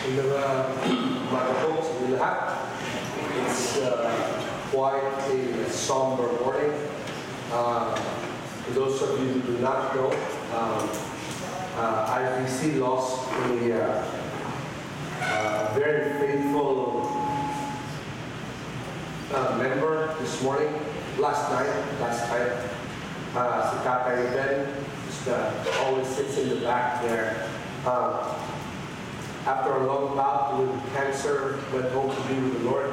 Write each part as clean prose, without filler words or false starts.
Yung mga po sa lahat, it's quite a somber morning. For those of you who do not know, IBC lost a very faithful member this morning, last night. Si Tica always sits in the back there. After a long bout with cancer, went home to be with the Lord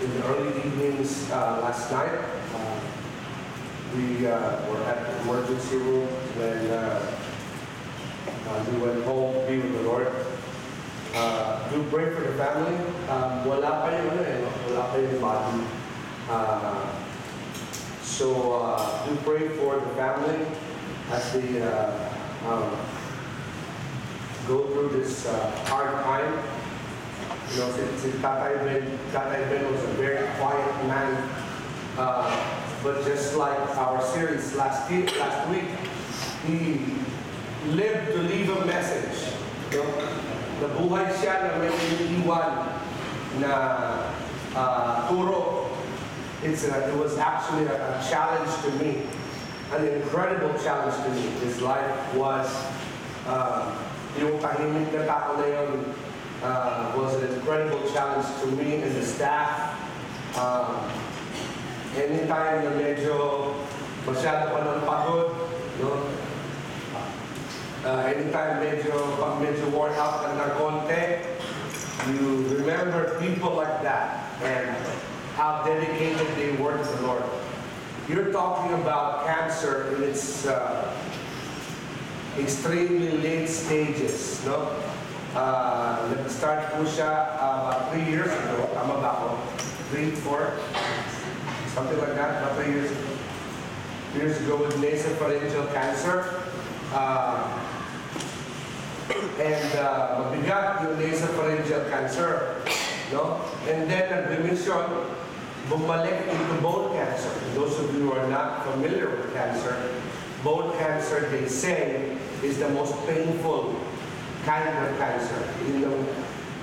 in the early evenings last night. We were at the emergency room when we went home to be with the Lord. Do pray for the family. Wala pa yung body. So do pray for the family as they go through this hard time. You know, since Tatay Ben was a very quiet man, but just like our series last week, he lived to leave a message. You know, nabuhay siya na may iniiwan na turo. It was actually a challenge to me, an incredible challenge to me. His life was yung tahimik na tao na yun was an incredible challenge to me and the staff. Anytime na medyo masyado pa ng pagod, no? Anytime medyo worn out ka ng konti, you remember people like that and how dedicated they were to the Lord. You're talking about cancer in its extremely late stages, no? Nag-start po siya about 3 years ago. Tama ba ako? 3, 4? Something like that, about 3 years ago. 3 years ago with nasopharyngeal cancer. And mabigat yung nasopharyngeal cancer, no? And then nag-remission, bumalik into bone cancer. Those of you who are not familiar with cancer, bone cancer, they say, is the most painful kind of cancer. Yung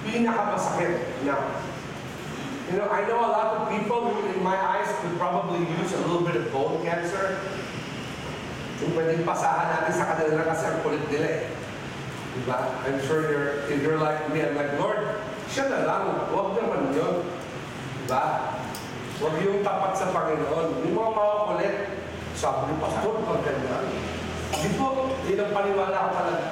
pinakamasakit na. You know, I know a lot of people who, in my eyes, could probably use a little bit of bone cancer. Yung pwedeng pasahan natin sa kanila kasi ang kulit nila eh. Diba? I'm sure if you're like me, I'm like, Lord, siya na lang, huwag naman yun. Diba? Huwag yung tapat sa Panginoon. Yung mga kulit, sabi ni Pastor, pag ganyan. Di po, yun ang paniwala ko talaga.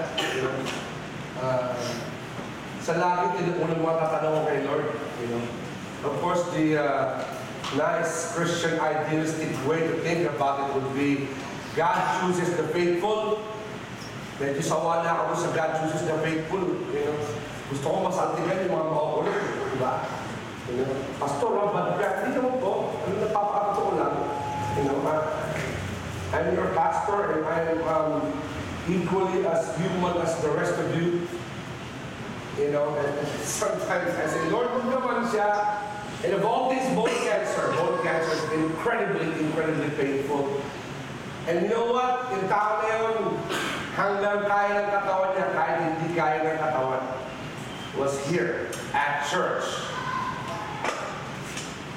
Sa langit, yun ang unang mga tatanong ko kay Lord. You know? Of course, the nice Christian idealistic way to think about it would be, God chooses the faithful. Medyo sawa na ako sa God chooses the faithful. You know? Gusto ko masantigan yung mga makukulit. Diba? You know? Pastor, bad ka. Hindi naman po. Ano napapakato ko lang. You know, I'm your pastor and I am equally as human as the rest of you. You know, and sometimes I say, Lord, huwag naman siya. And of all these, bone cancer is incredibly, incredibly painful. And you know what? Yung tao na yun, hanggang kaya ng katawan niya, kahit hindi kaya ng katawan, was here at church.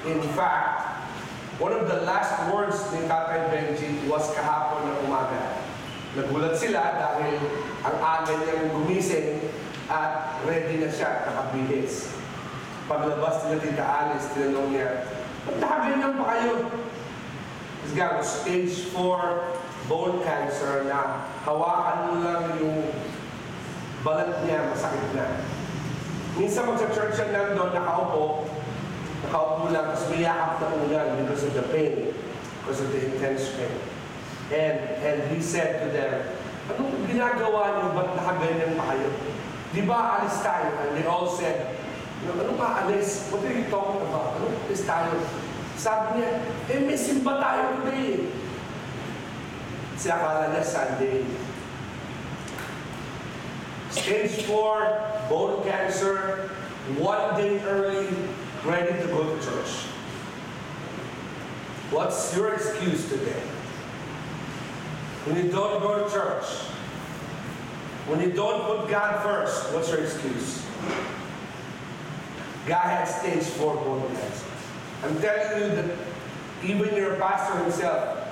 In fact, one of the last words ni Tatay Benji was kahapon ng umaga. Nagulat sila dahil ang aga niyang gumising at ready na siya, nakabihis. Paglabas nila Tita Alice, tinanong niya, ba't nakaganyan pa kayo? He's got stage 4 bone cancer na hawakan mo lang yung balat niya, masakit na. Minsan magsa-church siya lang doon, nakaupo lang, tapos may yakap na ulan because of the pain, because of the intense pain. And he said to them, anong ginagawa niyo? Ba't nakaganyan pa kayo? Di ba alis tayo? And they all said, anong aalis? What are you talking about? Anong alis tayo? Sabi niya, may simba tayo today. Kasi akala niya Sunday. Stage 4, bone cancer, 1 day early, ready to go to church. What's your excuse today? When you don't go to church, when you don't put God first, what's your excuse? guy had stage 4 bone cancer. I'm telling you that even your pastor himself,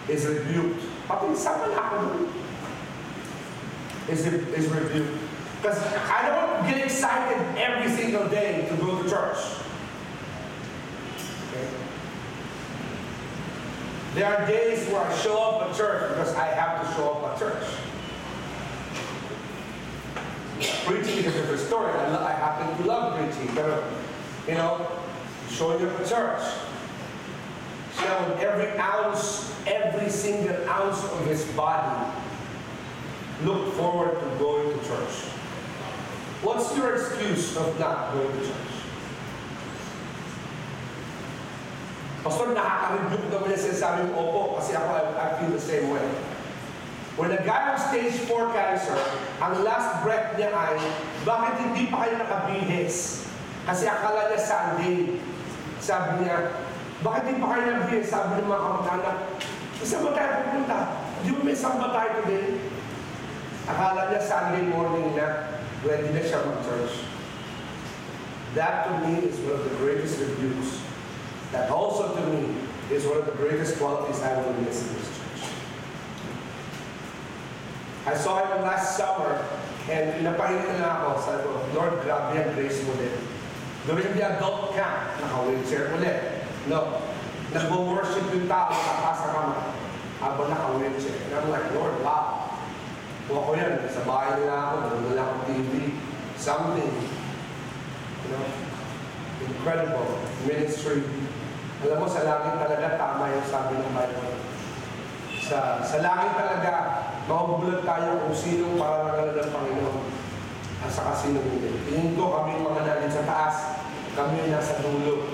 is rebuked. Pati sama na ako doon. Is rebuked. Because I don't get excited every single day to go to church. Okay? There are days where I show up at church because I have to show up at church. Preaching is a different story. I happen to love preaching. But, showing up at church. Siya with every single ounce of his body look forward to going to church. What's your excuse of not going to church? Pastor, nakaka-rebuke naman yung sinasabi mo, opo, kasi ako, I feel the same way. When a guy with stage 4 cancer, ang last breath niya ay, bakit hindi pa kayo nakabihis? Kasi akala niya Sunday. Sabi niya, bakit hindi pa kayo nakabihis? Sabi ng mga kamag-anak, saan ba tayo pupunta? Di ba may samba tayo today? Akala niya Sunday morning na, ready na siya mag-church. That to me is one of the greatest rebukes. That also to me is one of the greatest qualities I will miss in this church. I saw him last summer and napahinga na ako. Sabi ko, Lord, grabe ang grace mo din. During the adult camp, naka-wheelchair ulit. No. Nag-worship yung tao, nakapasa kama. Habang naka-wheelchair. And I'm like, Lord, wow. Kung ako yan, sa bahay nila ako, nagdala akong TV, something, incredible ministry. Alam mo, sa langit talaga, tama yung sabi ng Bible. Sa langit talaga, mahubulat tayo kung sinong pararangalan ng Panginoon at saka sinong hindi. Tingin ko kami mga natin sa taas, kami nasa dulo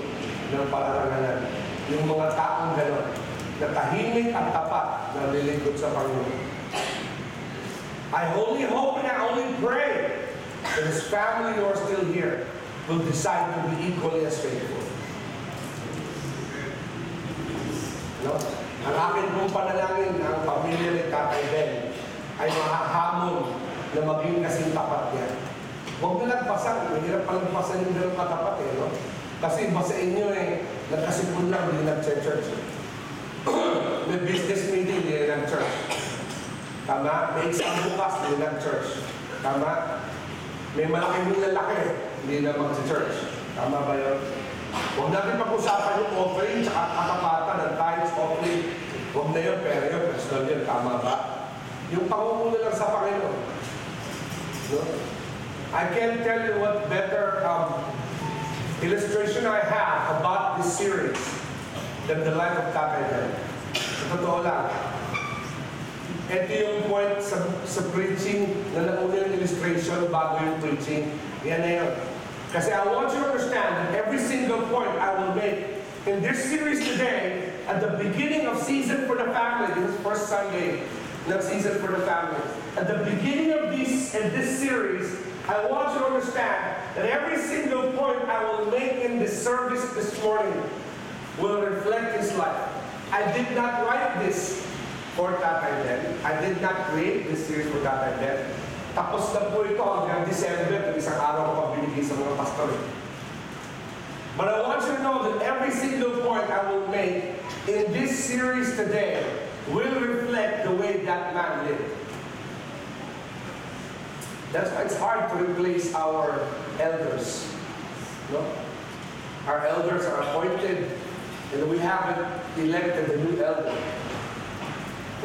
ng pararangalan. Yung mga taong gano'n, na tahimik at tapat na nilingkod sa Panginoon. I only hope and I only pray that his family who are still here will decide to be equally as faithful. Ang akin pong panalangin, ang pamilya ni Tatay Ben ay mahahamon na maging kasing tapat niya. Huwag na nagpasan, mahirap pa nagpasan yung ganun katapat Kasi iba sa inyo nagkasipon lang, hindi nag-church. May business meeting, hindi nag-church. Tama? May exam bukas, hindi nag-church. Tama? May malaking lalaki, hindi na mag-church. Tama ba yun? Huwag natin pag-usapan yung offering tsaka katapatan ng tithes offering. Huwag na yun, pero yun, personal yun. Tama ba? Yung pangunguna lang sa Panginoon. No? I can't tell you what better illustration I have about this series than the life of Tatay Ben. Sa totoo lang. Ito yung point sa preaching na nauna yung illustration bago yung preaching. Yan na yun. Kasi I want you to understand that every single point I will make in this series today, at the beginning of Season for the Family, this is first Sunday of Season for the Family. At the beginning of this series, I want you to understand that every single point I will make in this service this morning will reflect his life. I did not write this for Tatay Ben. I did not create this series for Tatay Ben. Tapos na po ito hanggang December, isang araw ko pa binigay sa mga pastor. But I want you to know that every single point I will make in this series today will reflect the way that man lived. That's why it's hard to replace our elders. No? Our elders are appointed, and we haven't elected a new elder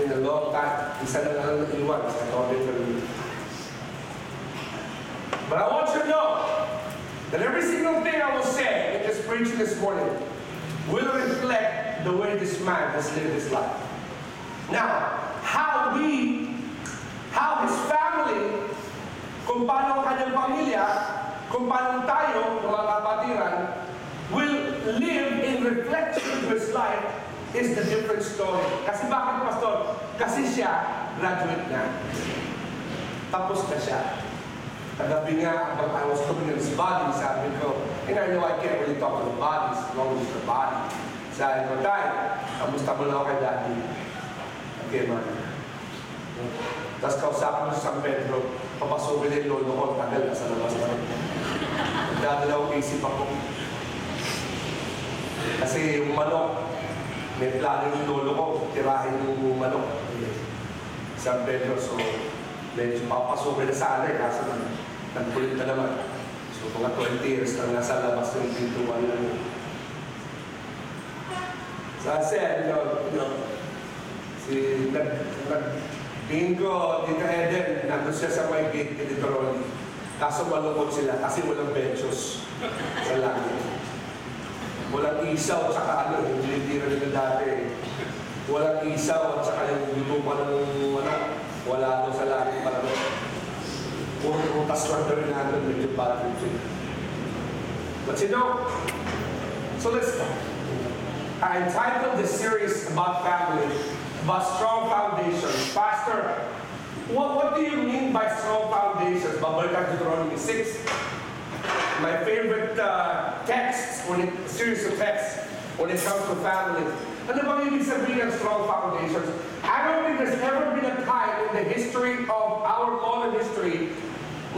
in a long time. Isa na lang iwan sa Tobin Community. But I want you to know that every single thing I will say in this preaching this morning will reflect the way this man has lived his life. Now, how his family, kung paano ang kanyang pamilya, kung paano tayo, mga kapatiran, will live in reflection to his life is the different story. Kasi bakit, Pastor? Kasi siya, graduate na. Tapos na siya. Kagabi nga, habang I was looking at his body, sabi ko, and I know I can't really talk about bodies, as long as it's the body. Sabi ko, Tay, kamusta mo na ako kay Daddy? Okay, man. Tapos kausapin mo sa San Pedro, papasukin yung lolo ko, tagal na sa labas na rin. mag-isip ako. Kasi yung manok, may plano yung lolo ko, tirahin yung manok. Isang bedro, so medyo papasukin na sana eh, kaso nagpulit na naman. So mga 20 years na nasa labas ng pintuan lang yun. So I said, tingin ko, Tita Eden, nandun siya sa may gate ni Tito Ronnie. Kaso malungkot sila kasi walang benchos sa langit. Walang isaw, tsaka hindi rin nila dati. Walang isaw, at saka yung lutupan ng wala doon sa langit para doon. Puro tas lang na rin natin, medyo bad trip. But you know, so let's start. I entitled this series about family, about strong foundations. Pastor, what do you mean by strong foundations? Babalik ang Deuteronomy 6. My favorite text, series of texts, when it comes to family. Ano bang ibig sabihin ng strong foundations? I don't think there's ever been a time in the history of our modern history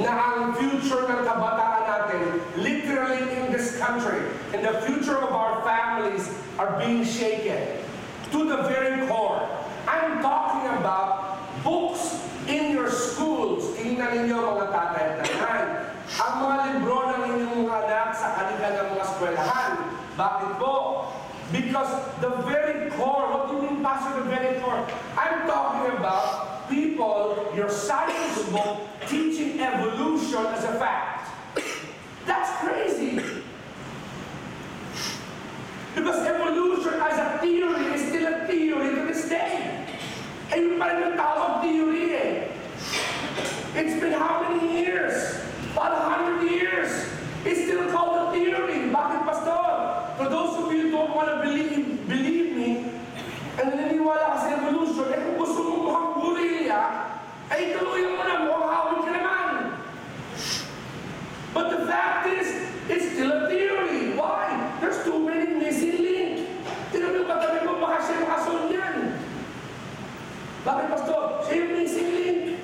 na ang future ng kabataan natin, literally in this country, and the future of our families are being shaken to the very core. I'm talking about books in your schools. Tingnan ninyo mga tatay at nanay. Ang mga libro ng inyong mga anak sa kanilang mga eskwelahan. Bakit po? Because the very core, what do you mean, Pastor, the very core? I'm talking about people, your science book, teaching evolution as a fact. That's crazy. Because evolution as a theory is still a theory to this day. Eh, yung pa rin ang tawag theory eh. It's been how many years? About 100 years. It's still called a theory. Bakit, Pastor? For those of you who don't want to believe me, and naniniwala ka sa evolution, eh kung gusto mo mukhang gorilla, ay tuluyan mo na, mukhang hawin ka naman. But the fact is, it's still a theory. Why? There's too many missing links. Tignan mo yung katabi mo, baka siya makasunod yan. Bakit, Pastor? Siya yung missing link.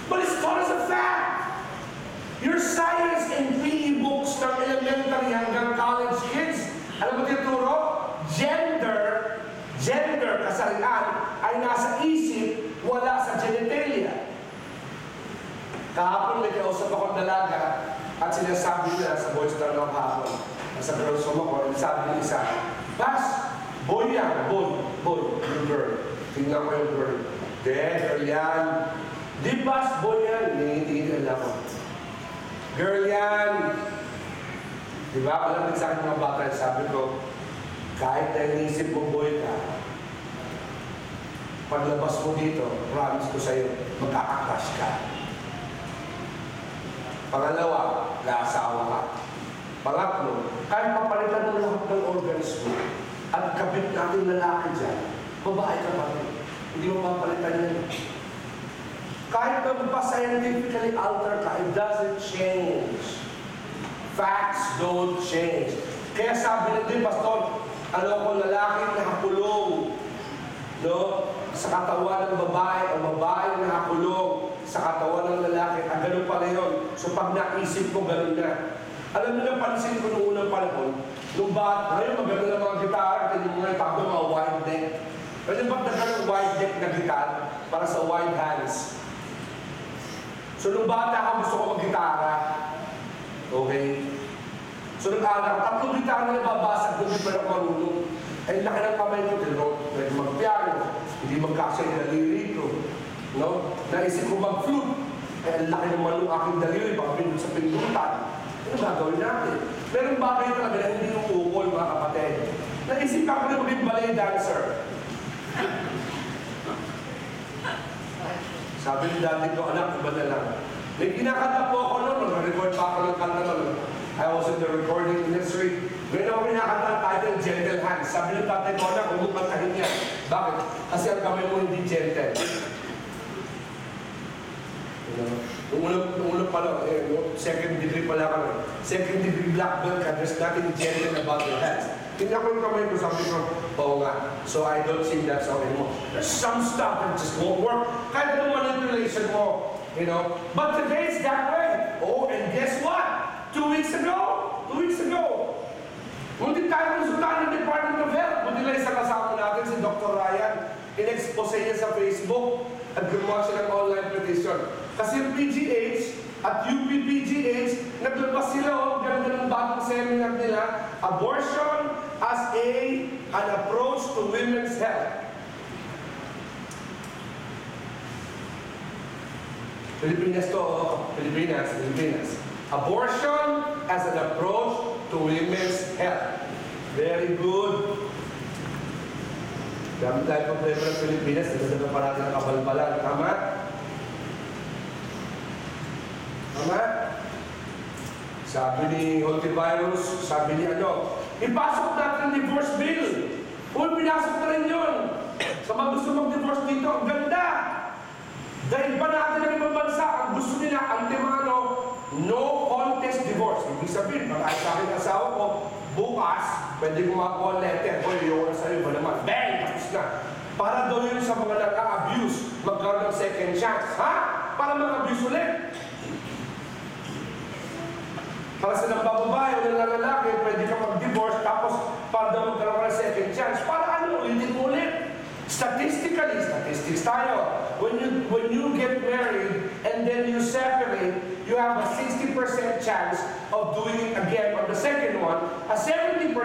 But it's taught as a fact. Your science and PE books ng elementary hanggang college kids, alam mo tinuturo? Gender, kasarian, ay nasa isip, wala sa genitalia. Kahapon may kausap akong dalaga at sinasabi nila sa boys na lang kahapon. Sa girls home ako, sabi niya isa, Bas, boy yan, boy, yung girl. Tingnan ko yung girl. Girl yan. Di Bas, boy yan. Nangitingin ako. Girl yan. Diba? Alam din sa akin mga bata, sabi ko, kahit na inisip mo boy ka, paglabas mo dito, promise ko sa'yo, magkakakrush ka. Pangalawa, naasawa ka. Pangatlo, kahit papalitan mo lahat ng organs mo, at kabit natin lalaki dyan, babae ka pa rin. Hindi mo papalitan yan. Kahit magpa-scientifically alter ka, it doesn't change. Facts don't change. Kaya sabi na din, Pastor, ano ko lalaki nakakulong, no? Sa katawan ng babae, o babae nakakulong sa katawan ng lalaki. Ganun pala yun. So pag naisip ko, ganun na. Alam niyo na, pansin ko noong unang panahon, nung ngayon maganda ng mga gitara, hindi mo nga itago mga wide neck. Pwede ba't ng wide neck na gitar para sa wide hands? So nung bata ako, gusto ko mag-gitara. Okay? So nag-anak, tatlong gitara na nababasag, hindi pa ako marunong. Ay laki ng kamay ko, pwede mag-piano, hindi magkasya yung daliri ko. No? Naisip ko mag-flute. Ay laki ng malong aking daliri, baka pinut sa pindutan. Ano gagawin natin? Pero bagay talaga na hindi umuukol, mga kapatid. Naisip ako na maging ballet dancer. Sabi ni dati ko, anak, iba na lang. May kinakanta po ako noon, nag-record pa ako ng kanta noon. I was in the recording industry. Ngayon ako kinakanta ang title, Gentle Hands. Sabi ni tatay ko, anak, huwag mo kantahin niya. Bakit? Kasi ang kamay mo hindi gentle. Nung ulo pa lang, second degree pala ka. Second degree black belt ka, there's nothing gentle about your hands. Tingnan ko yung kamay ko, sabi ko, oo nga. So I don't sing that song anymore. There's some stuff that just won't work. Kahit anong manipulation mo, But today it's that way. Oh, and guess what? 2 weeks ago, ngunit tayo konsultan ng Department of Health. Buti lang isang kasama natin, si Dr. Ryan, in-expose niya sa Facebook at gumawa siya ng online petition. Kasi yung PGH at UPPGH, naglabas sila, ganda ng bagong seminar nila, abortion as an approach to women's health. Pilipinas. Abortion as an approach to women's health. Very good. Gamit tayo problema ng Pilipinas, nagdadala pa natin ang kabalbalan. Tama? Tama? Sabi ni Holtivirus, sabi ni ipasok natin ang divorce bill. Kung pinasok na rin yun. Sa mga gusto mag-divorce dito, ang ganda. Dahil ba natin ang ibang bansa, ang gusto nila, antemano, no contest divorce. Ibig sabihin, pag sa aking asawa ko, bukas, pwede kumakuha letter. Boy, yung na sa'yo ba naman? Bang! Tapos na. Para daw yun sa mga naka-abuse, magkaroon ng second chance. Ha? Para mag-abuse ulit. Para sa bababae o ng lalaki, pwede ka mag-divorce, tapos para daw magkaroon ng second chance. Para ulitin mo ulit. Statistics tayo. When you get married and then you separate, you have a 60% chance of doing it again on the second one, a 70%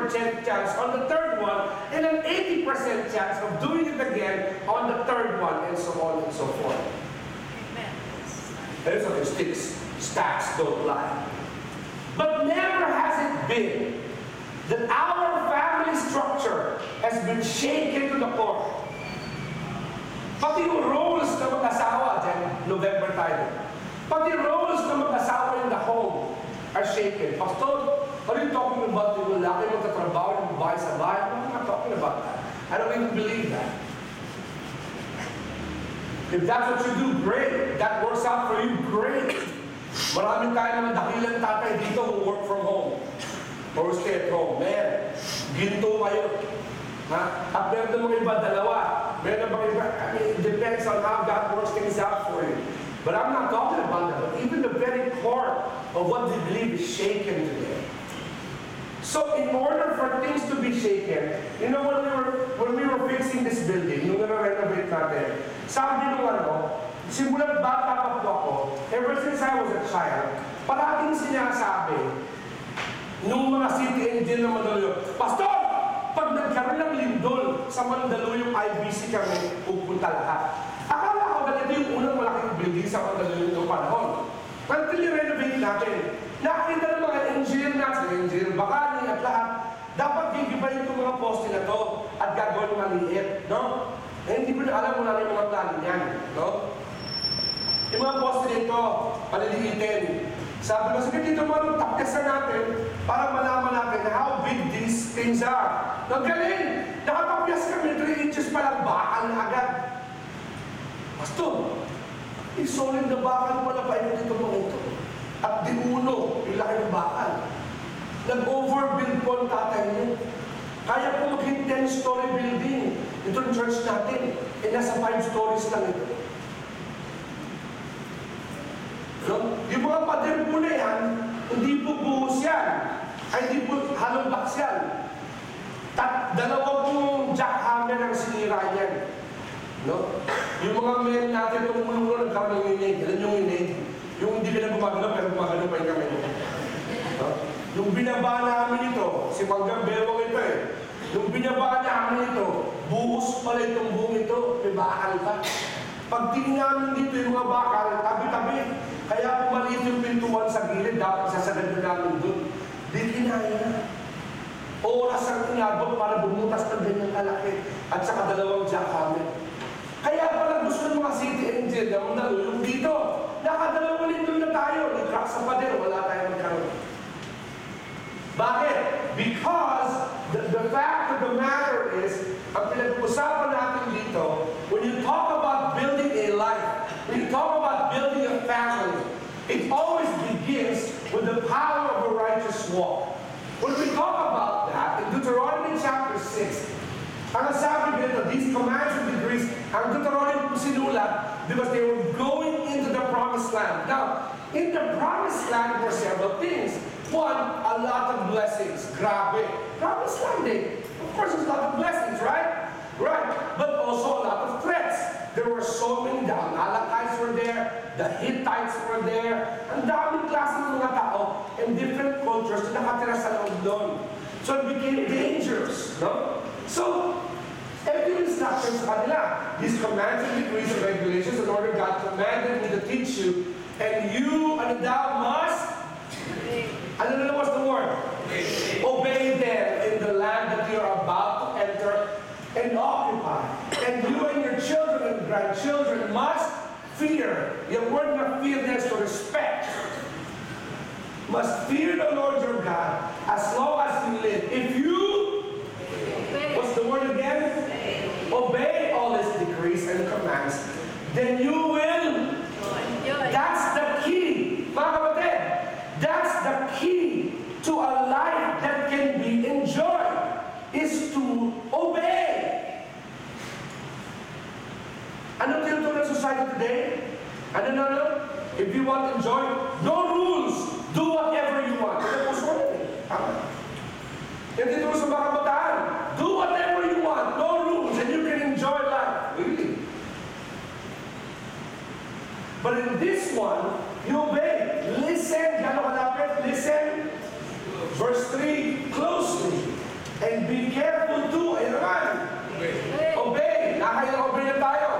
chance on the third one, and an 80% chance of doing it again on the third one, and so on and so forth. Amen. Statistics. Stats don't lie. But never has it been that our family structure has been shaken to the core. Pati yung roles na mag-asawa, November tayo. Pati roles na mag-asawa in the home are shaken. Pastor, are you talking about yung lalaki magtatrabaho yung bahay sa bahay? No, I'm not talking about that. I don't even believe that. If that's what you do, great. That works out for you, great. Maraming tayo naman dakilang tatay dito who work from home or stay at home. Man, ginto kayo. At meron ng mga iba, dalawa. Meron ng mga iba, it depends on how God works things out for you. But I'm not talking about that. But even the very core of what they believe is shaken today. So in order for things to be shaken, when we were fixing this building, nung nare-renovate natin, sabi nung simulat bata pa po ako, ever since I was a child, parating sinasabi nung mga city engineer na Mandaluyong, Pastor! Pag nagkaroon ng lindol sa Mandaluyong IBC kami, pupunta lahat. Akala ko ganito yung unang malaking building sa Mandaluyong noong panahon. Until i-renovate natin, nakakita ng mga engineer natin, engineer Bakani at lahat, dapat gigibayin itong mga poste na to at gagawin maliit, no? Hindi ko na alam kung ano yung mga plano niyan, no? Yung mga poste nito, paliliitin. Sabi ko, sige dito mo, tapyasan natin para malaman natin how big these things are. Nagaling! Nakatapyas kami, 3 inches pa lang, bakal na agad. Pastor, solid na bakal pala pa dito mga ito. At di uno, yung laki ng bakal. Nag-overbuild po ang tatay niyo. Kaya po maging 10-story building. Ito yung church natin. Nasa 5 stories lang ito. No? Yung mga pader po na yan, hindi po buhos yan. Ay, hindi po hollow blocks yan. Dalawa pong jackhammer ang sinira yan. No? Yung mga men natin, tumulong ng kami ng inig. Alam yung inig? Yung hindi ka na gumagano, pero gumagano pa yung kami. No? Yung binaba namin ito, si Manggang Bewang ito Yung binaba namin ito, buhos pala itong buong ito, may bakal pa. Pag tingin namin dito yung mga bakal, tabi-tabi. Kaya kung maliit yung pintuan sa gilid, dapat sasagad na namin doon. Di kinaya na. Oras ang inabot para bumutas ng ganyang kalaki at saka dalawang jackhammer. Kaya pala gusto ng mga city engineer na Mandaluyong dito. Nakadalawang lindol na tayo. Nag-crack sa pader, wala tayong magkaroon. Bakit? Because the fact of the matter is, ang pinag-usapan natin dito, when you talk about building a life, when you talk about building a family, it always begins with the power of a righteous walk. When we talk about that, in Deuteronomy chapter 6, ang sabi dito, these commands and decrees, ang Deuteronomy po sinulat because they were going into the promised land. Now, in the promised land were several things. One, a lot of blessings. Grabe. Promised land eh. Of course, there's a lot of blessings, right? Right. But also a lot of threats. There were so many. The Amalekites were there. The Hittites were there. Ang daming klase ng mga tao and different cultures na nakatira sa loob doon. So it became dangerous. No? So, every instruction sa kanila, these commands and decrees and regulations, in order God commanded me to teach you, and you, and thou must, ano what's the word? Obey them in the land that you are about to enter and occupy. And you and your children and grandchildren must fear. Yung word na fear is to respect. Must fear the Lord your God as long as you live. If you, what's the word again? Obey all his decrees and commands, then you will. That's the key. Mga kapatid, that's the key to a life that can be enjoyed, is to obey. Ano tinuturo ng society today? Ano? If you want to enjoy, no rules. Do whatever you want. Ano po sa tama? Yung tinuturo sa mga kabataan, do whatever you want. No rules, and you can enjoy life. Really? But in this one, you obey. Listen. Gano'n kalapit? Listen. Verse 3, closely. And be careful too. Ayun naman. Obey. Nakaya-obey na tayo.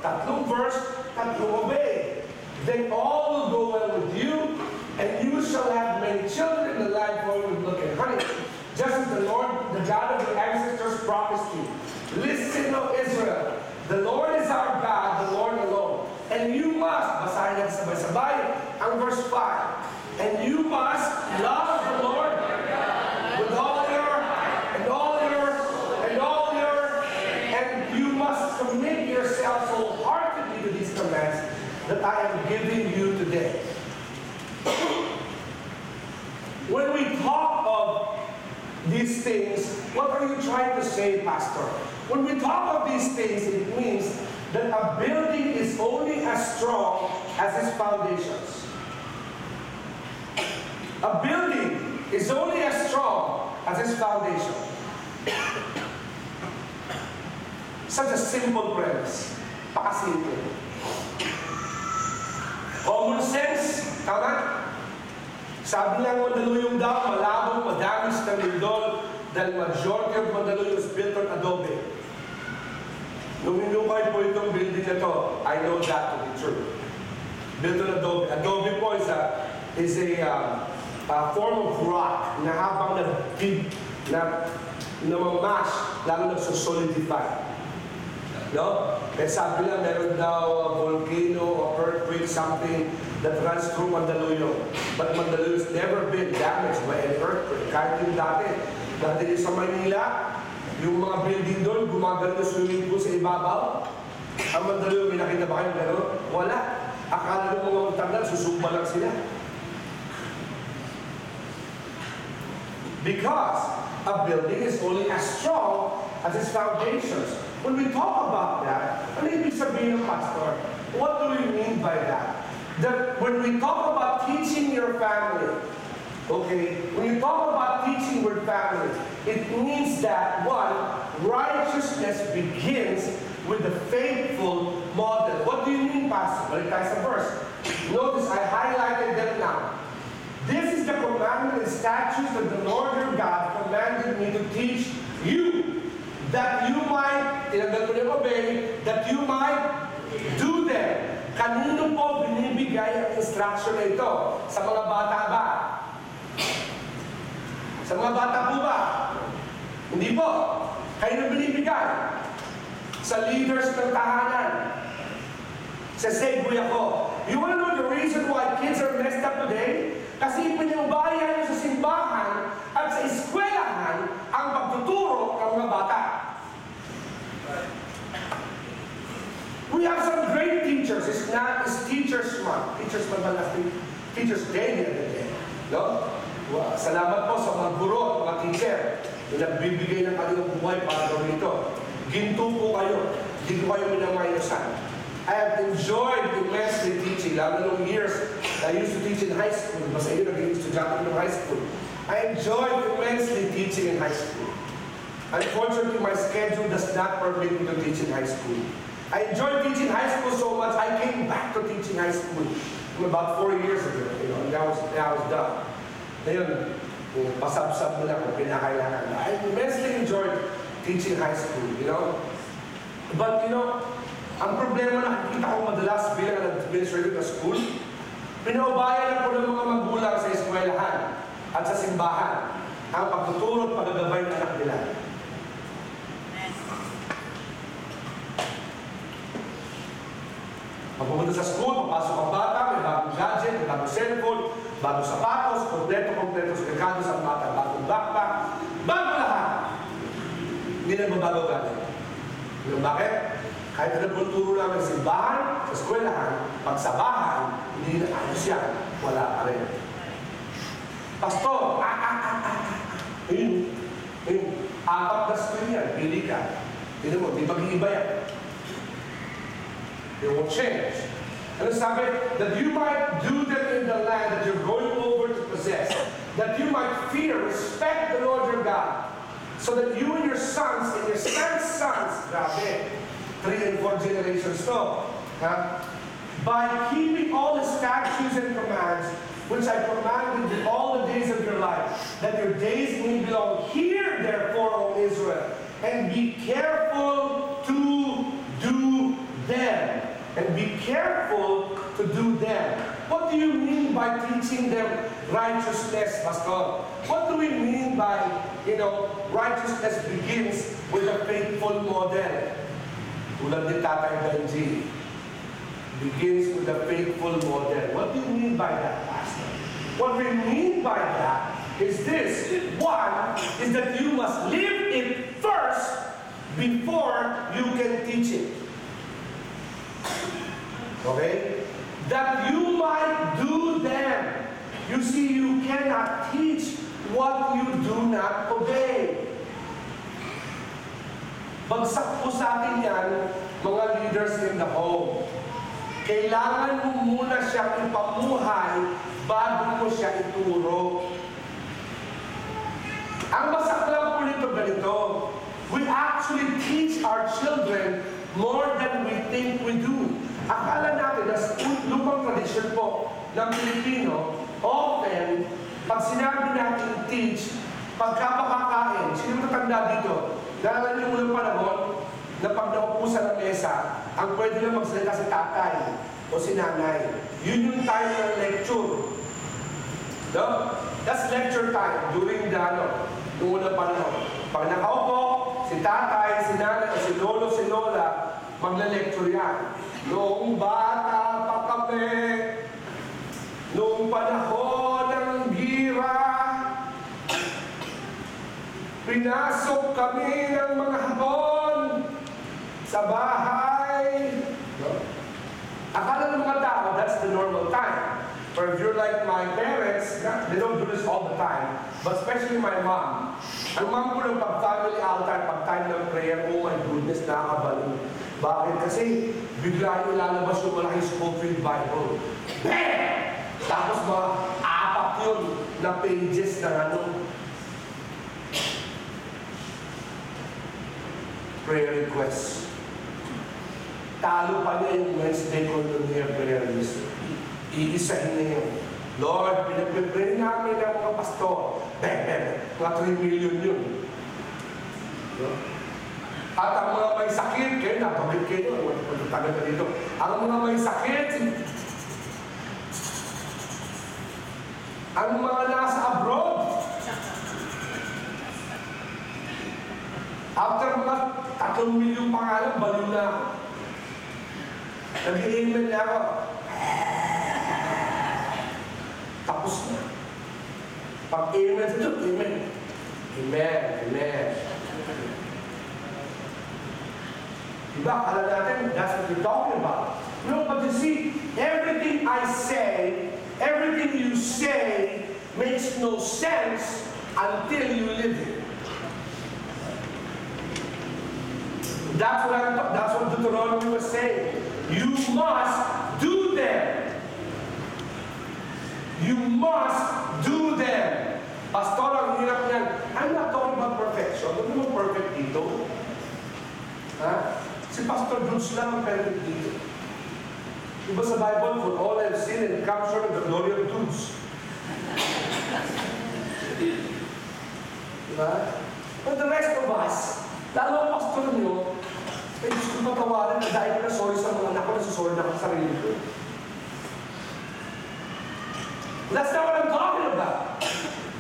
Tatlong verse, tatlong obey. Then all will go well with you, and you shall have many children in the land flowing with milk and honey, just as the Lord, the God of your ancestors, promised you. Listen, O Israel, the Lord is our God, the Lord alone. And you must, basahin natin sabay-sabay, ang verse 5, and you must love the Lord with all your, and all your, and all your, and you must commit yourself wholeheartedly to these commands that I am giving you today. When we talk of these things, what are you trying to say, Pastor? When we talk of these things, it means that a building is only as strong as its foundations. A building is only as strong as its foundation. Such a simple premise. Pakasimple. Common sense, tama? Sabi lang Mandaluyong daw, malabong madamis ng lindol dahil majority of Mandaluyong is built on adobe. Nung inukay po itong building na to, I know that to be true. Built on adobe. Adobe po is a form of rock na habang namamash, lalo nagsusolidify. No? Kaya sabi lang, meron daw a volcano or earthquake, something that runs through Mandaluyong. But Mandaluyong has never been damaged by an earthquake. Kahit yung dati din sa Manila, yung mga building doon, gumagano na swimming pool sa ibabaw. Ang Mandaluyong, may nakita ba kayo gano'n? Wala. Akala ng mga utanggal, susumba lang sila. Because a building is only as strong as its foundations. When we talk about that, ano ibig sabihin ng pastor? What do we mean by that? That when we talk about teaching your family, okay, when you talk about teaching your family, it means that, one, righteousness begins with the faithful model. What do you mean, Pastor? Balik tayo sa verse. Notice, I highlighted them now. This is the commandment and statutes that the Lord your God commanded me to teach you, that you might, tinanggal ko na obey, that you might do them. Kanino po binibigay ang instruction na ito? Sa mga bata ba? Sa mga bata po ba? Hindi po. Kayo na binibigay. Sa leaders ng tahanan. Sa Segway ako. You want to know the reason why kids are messed up today? Kasi pinangbayan nyo sa simbahan at sa eskwelahan ang pagtuturo ng mga bata. We have some great teachers. It's Teachers Month. Teachers Month ba last week? Teachers Day the other day. No? Well, salamat po sa mga guro, mga teacher na nagbibigay ng kanilang buhay para gawin ito. Ginto po kayo. Hindi ko kayo minamayosan. I have enjoyed immensely teaching, lalo nung years I used to teach in high school. Basta yun, naging estudyante ng high school. I enjoyed immensely teaching in high school. Unfortunately, my schedule does not permit me to teach in high school. I enjoyed teaching high school so much, I came back to teaching high school about 4 years ago. And that was done. Ngayon, pasab-sab mo lang kung pinakailangan. I immensely enjoyed teaching high school, But, ang problema na nakikita ko madalas bilang administrator sa school, pinaubayan ako ng mga magulang sa eskwelahan at sa simbahan ang pagtuturo at paggagabay ng anak nila. Pag pumunta sa school, papasok ang bata, may bagong gadget, may bagong cellphone, bagong sapatos, kompleto sa merkado sa bata, bagong backpack, bago lahat. Hindi na mabago gadget. Bakit? Kahit na nagtuturo namin sa simbahan, sa eskwelahan, pag sa bahay, hindi na ayos yan. Wala pa rin. Pastor, Ayun, apat na school yan, pili ka. Tignan mo, di mag-iiba yan. They won't change. Ano sabi? That you might do them in the land that you're going over to possess. That you might fear, respect the Lord your God. So that you and your sons and your sons' sons, grabe, 3 and 4 generations to, by keeping all the statutes and commands which I commanded you all the days of your life, that your days may belong. Hear therefore, O Israel, and be careful to do them. And be careful to do them. What do you mean by teaching them righteousness, Pastor? What do we mean by, righteousness begins with a faithful model? Tulad ni Tatay Benji. Begins with a faithful model. What do you mean by that, Pastor? What we mean by that is this. One is that you must live it first before you can teach it. Okay? That you might do them. You see, you cannot teach what you do not obey. Bagsak po sa atin yan, mga leaders in the home. Kailangan mo muna siyang ipamuhay bago mo siya ituro. Ang masaklang po nito ganito, we actually teach our children more than we think we do. Akala natin na lupang tradisyon po ng Pilipino, often, pag sinabi natin teach, pagka makakain, sino matanda dito? Naalala niyo unang panahon na pag naupo sa mesa, ang pwede lang magsalita si tatay o si nanay. Yun yung time ng lecture. No? That's lecture time during the noong unang panahon. Pag nakaupo, si tatay, si nanay, o si lolo, si lola, magla-lecture yan. Noong bata pa kami, noong panahon ng gira, pinasok kami ng mga hapon sa bahay. Akala ng mga tao, that's the normal time. Or if you're like my parents, they don't do this all the time. But especially my mom. Ang mom ko ng pag-family altar, pag-time ng prayer, oh my goodness, nakakabalik. Bakit? Kasi bigla yung lalabas yung malaking Scofield Bible. Bam! Tapos mga apat yun na pages na prayer requests. Talo pa niya yung Wednesday Colonial prayer list. Iisahin na yun. Lord, pinagpipray namin ng mga pastor. Mga 3 million yun. At ang mga may sakit, kayo napagit kayo, tagal ka dito. Ang mga may sakit, ang mga nasa abroad, after mga 3 milyong pangalan, baliw na ako. Nag-i-amen na ako. Tapos na. Pag-amen sa Diyos, amen. Amen, amen. Diba? Alam natin, that's what you're talking about. No, but you see, everything I say, everything you say, makes no sense until you live it. That's what Deuteronomy was saying. You must do them. You must do them. Pastor, ang hirap niyan. I'm not talking about perfection. Ano naman perfect dito? Ha? Si Pastor Jules lang ang perfect dito. Diba sa Bible, for all have sinned and come short of the glory of Jules. Diba? But the rest of us, lalo ang pastor nyo, ay gusto ko patawarin na dahil na sorry sa mga anak ko, nasusorry na ako sa sarili ko. That's not what I'm talking about.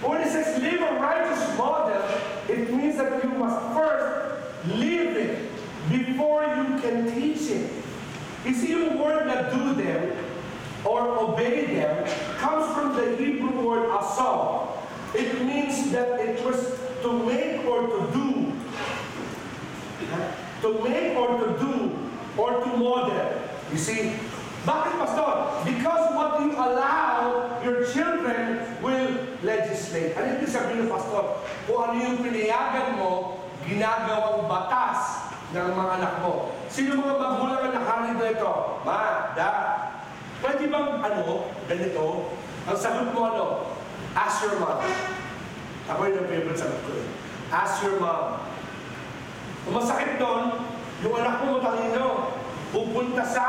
When it says live a righteous model, it means that you must first live it before you can teach it. You see, yung word na do them or obey them comes from the Hebrew word asal. It means that it was to make or to do. To make or to do or to model. You see? Bakit, Pastor? Because what you allow, your children will legislate. Ano yung sabihin ng Pastor? Kung ano yung pinayagan mo, ginagawang batas ng mga anak mo. Sino mga magulang ang nakarin na ito? Ma, da. Pwede bang ganito? Ang sagot mo ask your mom. Ako yung favorite sagot ko. Ask your mom. Kung masakit doon, yung anak mo matalino, pupunta sa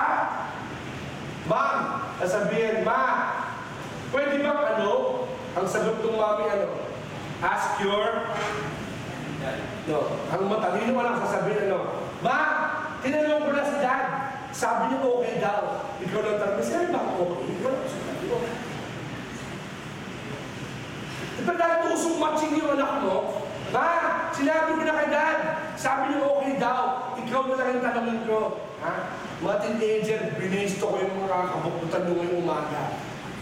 ma'am, sasabihin, ma, pwede bang ang sagot ng mami ask your, ang matalino lang sasabihin ma, tinanong ko na si dad, sabi niya okay daw. Ikaw lang tanong, sinabi ba okay? Diba dahil tusong matching yung anak mo, ma, sinabi ko na kay dad, sabi niya okay daw. Ikaw na lang yung tanongin ko. Ha? Mga teenager, binisto ko yung mga kabukutan nyo ngayong umaga.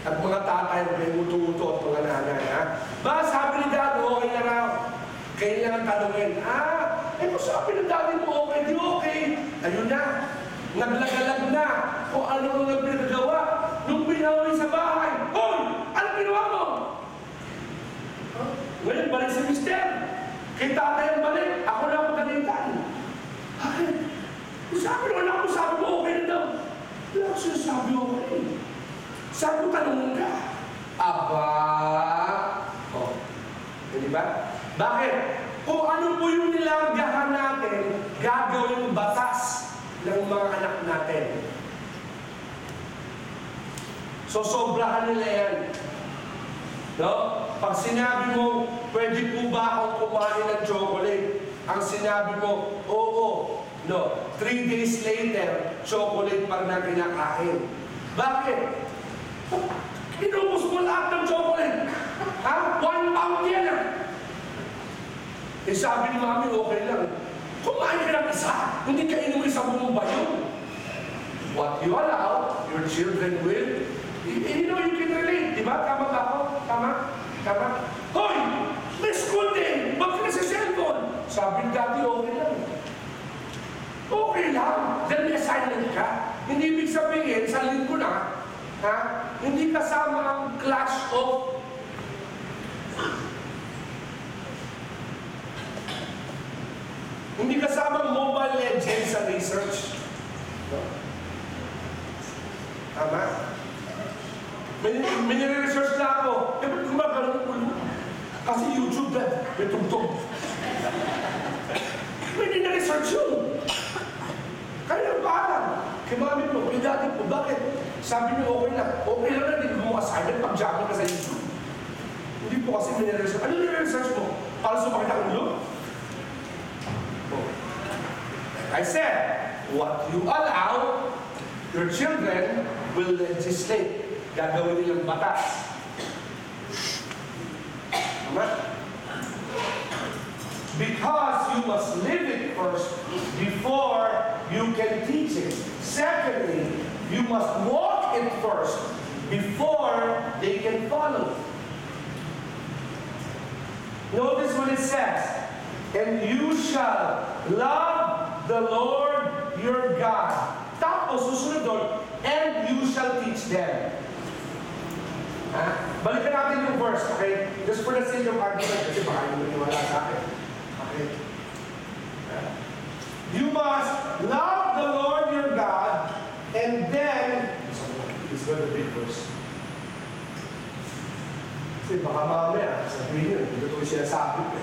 At mga tatay, may uto-uto at mga nanay. Ha? Ba, sabi ni dad, okay na raw. Kailangan tanongin. Kung sabi ng daddy mo okay, di okay. Ayun na. Naglagalag na. Kung ano nang pinagawa. Nung pinawin sa bahay. Hoy! Ano ginawa mo? Ngayon, balik sa mister. Kay tatay ang balik. Ako na ang magalitan. Bakit? Sabi naman ako, sabi mo okay na daw. Wala ko sinasabi okay. Sabi ko, tanong ka. Aba. Hindi ba? Bakit? Kung ano po yung nilanggahan natin, gagawin batas ng mga anak natin. So, sobrahan nila yan. No? Pag sinabi mo, pwede po ba akong kumain ng chocolate? Ang sinabi mo, oo. No. 3 days later, chocolate pa na kinakain. Bakit? Inubos mo lahat ng chocolate. Ha? 1 pound yan. Sabi ni mami, okay lang. Kumain ka ng isa. Hindi ka inuwi sa buong bayo. What you allow, your children will. You know, you can relate. Diba? Tama ba ako? Tama? Tama? Hoy! May school din! Huwag ka na sa cellphone! Sabi ni daddy, okay lang. Okay lang. Dahil may assignment ka. Hindi ibig sabihin, sa linggo na, ha? Hindi kasama ang clash of hindi kasama Mobile Legends sa research. Tama? May nire-research na ako. Ba't gumagano ng ulo? Kasi YouTube na, may tugtog. May nire-research yun. Kaya ang paalam. Kay mami mo, kay daddy po, bakit? Sabi niyo okay lang. Okay lang na, hindi mo assignment pag-jamming ka sa YouTube. Hindi po kasi may nire-research. Ano nire-research mo? Para sumakit ang ulo? I said, what you allow, your children will legislate. Gagawin nilang batas. Tama? Because you must live it first before you can teach it. Secondly, you must walk it first before they can follow. Notice what it says. And you shall love the Lord your God. Tapos, susunod doon, and you shall teach them. Balikan natin yung verse, okay? Just for the sake of argument, kasi baka yung maniwala sa akin. Okay? You must love the Lord your God, enjoy the big verse. Kasi baka mamaya, sabihin nyo, hindi ko sinasabi ko.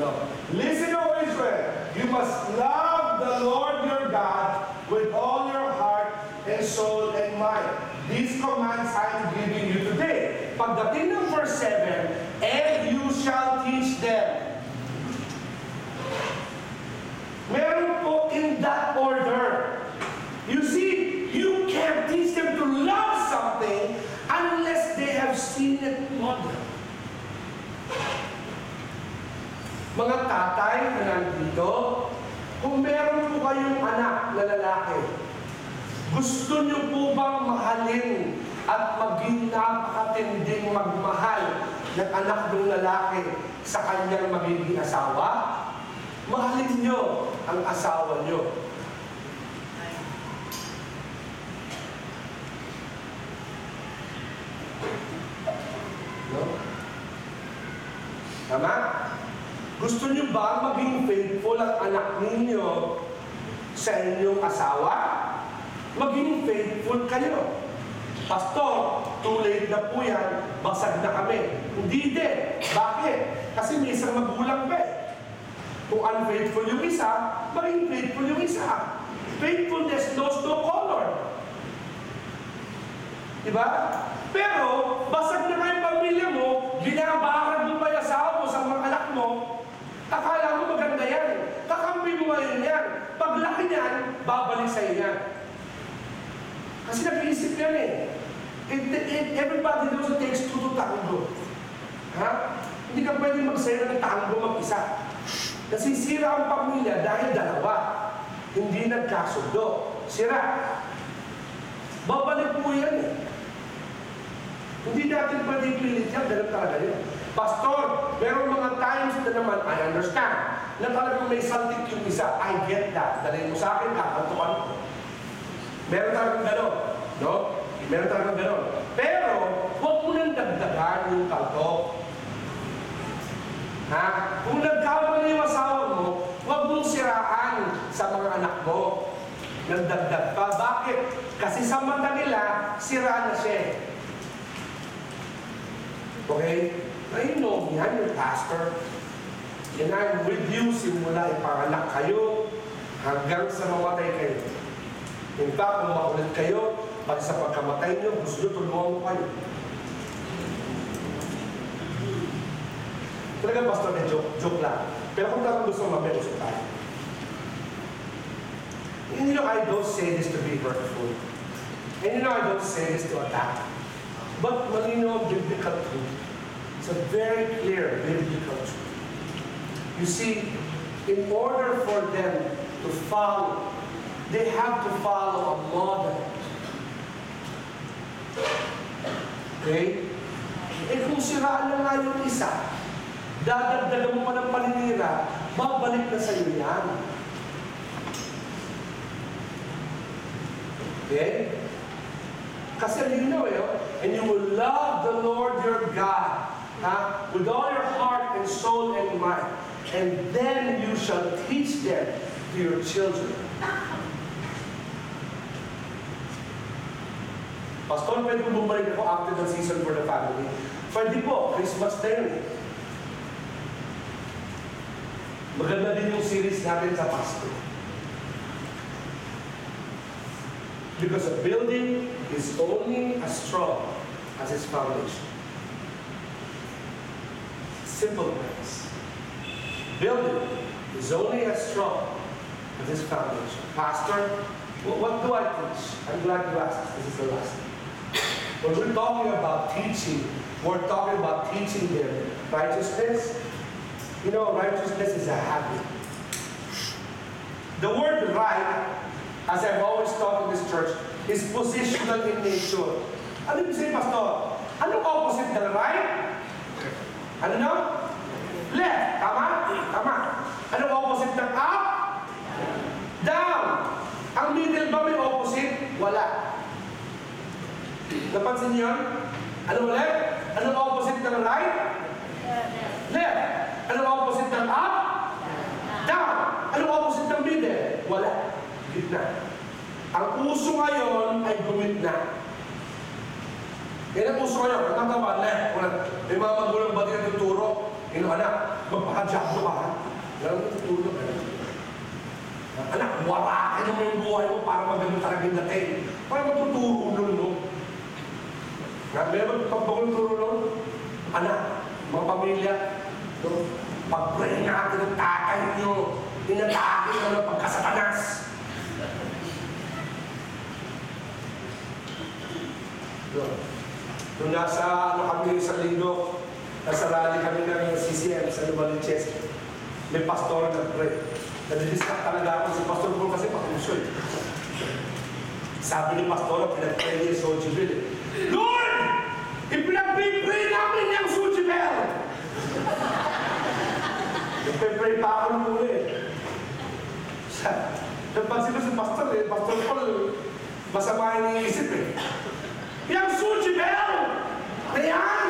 No. Listen, O Israel, you must love the Lord your God with all your heart and soul and mind. These commands I am giving you today. Pagdating ng verse 7, and you shall teach them. Meron po in that order. You see, you can't teach them to love something unless they have seen it modeled. Mga tatay na nandito, kung meron po kayong anak na lalaki, gusto niyo po bang mahalin at maging napakatinding magmahal ng anak ng lalaki sa kanyang magiging asawa? Mahalin niyo ang asawa niyo. No? Tama? Gusto niyo ba maging faithful ang anak ninyo sa inyong asawa? Maging faithful kayo. Pastor, too late na po yan, basag na kami. Hindi din. Bakit? Kasi may isang magulang pa eh. Kung unfaithful yung isa, maging faithful yung isa. Faithfulness knows no color. Diba? Pero, basag na kayong pamilya mo, binabaran mo pa yung asawa mo sa mga anak mo, akala mo maganda yan. Kakampi mo ngayon yan. Paglaki niyan, babalik sa'yo yan. Kasi nag-iisip yan eh. Everybody knows it takes two to tango. Ha? Hindi ka pwede magsaya ng tango mag-isa. Nasisira ang pamilya dahil dalawa. Hindi nagkasundo. Sira. Babalik po yan eh. Hindi natin pwede pilit yan. Ganun talaga yun. Pastor, meron mga times na naman, I understand, na talagang may saltik yung isa. I get that. Dalhin mo sa akin, kakantukan ko. Meron talagang gano'n. No? Meron talagang gano'n. Pero, huwag mo nang dagdagan yung kalto. Ha? Kung nagkamali yung asawa mo, huwag mong siraan sa mga anak mo. Nagdagdag pa. Bakit? Kasi sa mata nila, sira na siya. Okay? I know me, I'm your pastor. And I'm with you simula ipanganak kayo hanggang sa mamatay kayo. In fact, kung makulit kayo, pag sa pagkamatay nyo, gusto nyo tulungan mo kayo. Talaga, pastor, na joke lang. Pero kung talagang gusto mamaya, gusto tayo. And you know, I don't say this to be hurtful. And you know, I don't say this to attack. But malinaw ang biblical truth. It's a very clear biblical truth. You see, in order for them to follow, they have to follow a model. Okay? Eh kung siraan na nga yung isa, dadagdagan mo pa ng paninira, babalik na sa'yo yan. Okay? Kasi you know it, and you will love the Lord your God with all your heart and soul and mind. And then you shall teach them to your children. Pastor, pwede ko bumalik ako after the season for the family. Pwede po, Christmas na yun. Maganda din yung series natin sa Pasko. Because a building is only as strong as its foundation. Simple words. Building is only as strong as its foundation. Pastor, what do I teach? I'm glad you asked. This is the last thing. When we're talking about teaching, we're talking about teaching them righteousness. You know, righteousness is a habit. The word right, as I've always taught in this church, is positional in nature. Ano ibig sabihin, Pastor? Anong opposite ng right? Ano na? Left. Tama? Tama. Anong opposite ng up? Down. Ang middle ba may opposite? Wala. Napansin niyo yun? Ano ulit? Anong opposite ng right? Left. Anong opposite ng up? Down. Anong opposite ng middle? Wala. Gitna. Ang uso ngayon ay gumitna. Yan ang puso kayo, katatawa, may mga magulang ba din tuturo? Anak, magpaka-jablo ka, ha? Ganun tuturo ka. Anak, warakin mo yung buhay mo para maganda talaga yung dating. Para matuturo nun, no? Meron pagpagulturo nun, anak, mga pamilya, no? Pag-pray natin ang tatay nyo, inatake ka ng pagkasatanas. Nung nasa kami sa linggo, nasa rally kami ng CCM sa Novaliches, may pastor na nag-pray. Nadidistract talaga ako si Pastor Paul kasi pakusoy. Sabi ni Pastor, pinag-pray niya yung Sojibel. Lord! Ipinag-pray namin yung Sojibel! Nagpray pa ako ng muli. Napansin ko si Pastor Pastor Paul, masama yung iniisip Yung Sojibel! Na yan!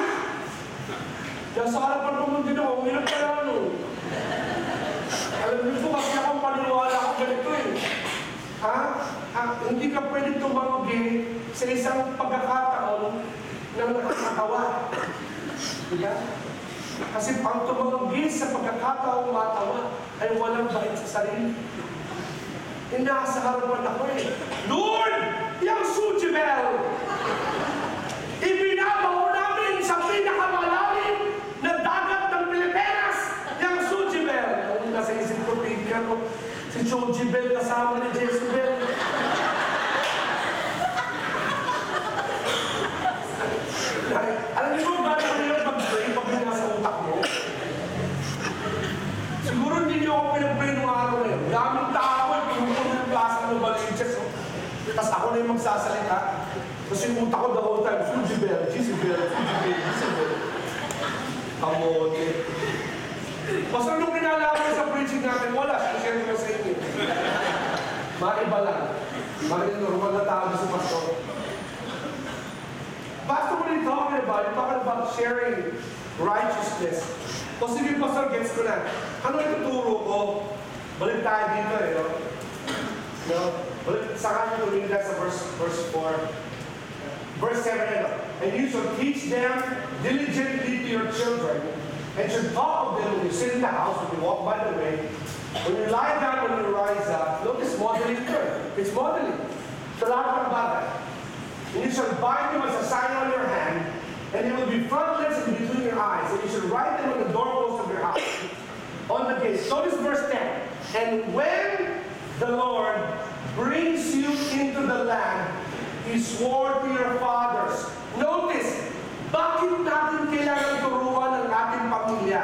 Kaya sa harapan ko mong din ako, umilag ka lang Alam niyo po kasi akong paniwala ako ganito Hindi ka pwede tumanggi sa isang pagkakataon ng nakakatawa. Diba? Kasi pang tumanggi sa pagkakataon matawa ay walang bait sa sarili. Nasa harapan ako Lord! Yung Sojibel! Ibinabaw namin sa pinakamalalim na dagat ng Pilipinas! Yung Sojibel! Ang nasa isip ko, Tica, si Sojibel kasama ni Jezebel. Alam niyo ba bakit kayo mag-pray pag nasa utak mo? Siguro hindi niyo ako pinag-pray nung araw na yun. Daming tao pinupuno yung plaza ng Novaliches. Tapos ako na yung magsasalita. Tapos yung utak ko the whole time, Sojibel, Jezebel, Sojibel, Jezebel. Kamote. Basta nung kinalaman sa preaching natin, wala. Share ko sa inyo. Maiba lang. Normal na tao sa pastor. Pastor, what are you talking about? You're talking about sharing righteousness. O sige, Pastor, gets ko na. Ano yung tuturo ko? Balik tayo dito no? Balik sa kanya tuloy na sa verse 4. Verse 7, and you shall teach them diligently to your children, and should talk of them when you sit in the house, when you walk by the way, when you lie down, when you rise up. Look, it's modeling here. It's modeling. Sa lahat ng bagay. And you shall bind them as a sign on your hand, and they will be frontlets in between your eyes, and you shall write them on the doorpost of your house, on the gates. Notice verse 10. And when the Lord brings you into the land He swore to your fathers. Notice, bakit natin kailangan turuan ang ating pamilya?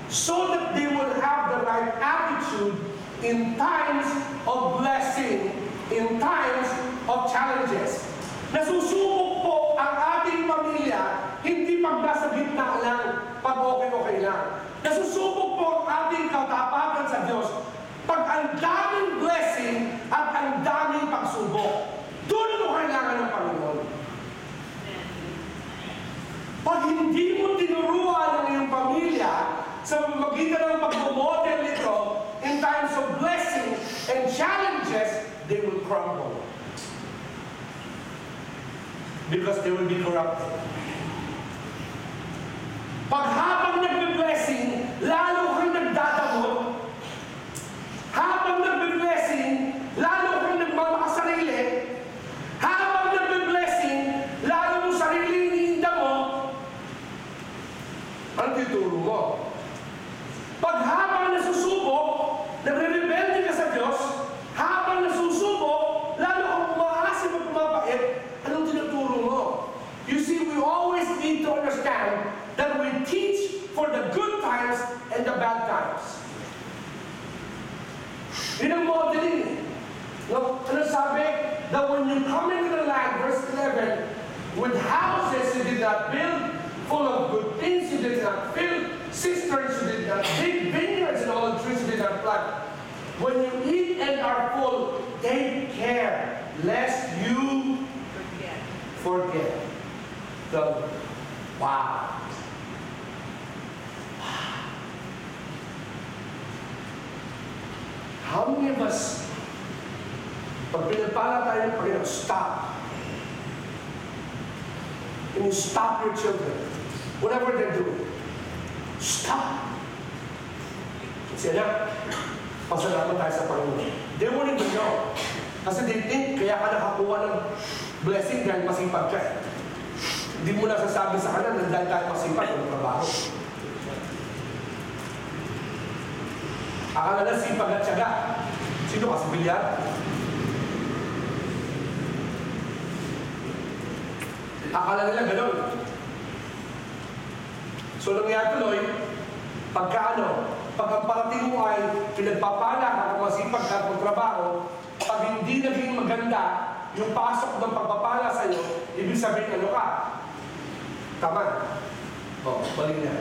So that they will have the right attitude in times of blessing, in times of challenges. Nasusubok po ang ating pamilya, hindi pag nasa gitna lang, pag okay lang. Nasusubok po ang ating katapatan sa Diyos, pag ang daming blessing at ang daming pagsubok. Doon mo kailangan ng Panginoon. Pag hindi mo tinuruan ang iyong pamilya sa magitan ng pag-model nito, in times of blessing and challenges, they will crumble. Because they will be corrupted. Pag habang nagbe-blessing, lalo kang nagdadamot. Habang nagbe-blessing, lalo kang nagmamakasarili. Habang nagbe-blessing, lalo mong sarili iniinda mo. Ano tituro mo? Pag habang nasusubok, nagre-rebelde ka sa Diyos, habang nasusubok, lalo kang umaasim at pumapait, anong tinuturo mo? You see, we always need to understand that we teach for the good times and the bad times. Yun ang modeling. No? Ano sabi? That when you come into the land, verse 11, with houses you did not build, full of good things you did not fill, cisterns you did not dig, vineyards and all the trees you did not plant. When you eat and are full, take care lest you forget the wow. How many of us, pag pinagpala tayo ng Panginoon, stop. and you stop your children, whatever they're doing. Stop. Kasi anak, pasalamat tayo sa Panginoon. They won't even know. Kasi they think kaya ka nakakuha ng blessing dahil masipag ka. Hindi mo nasasabi sa kanila na dahil tayo masipag ng trabaho. Akala na sipag at tiyaga. Sino ka? Si Bilyar? Akala nila gano'n. So nangyari tuloy, pag ang parating mo ay pinagpapala ka kung masipag ka at magtrabaho, pag hindi naging maganda yung pasok ng pagpapala sa iyo, ibig sabihin ano ka? Tama. Balik na.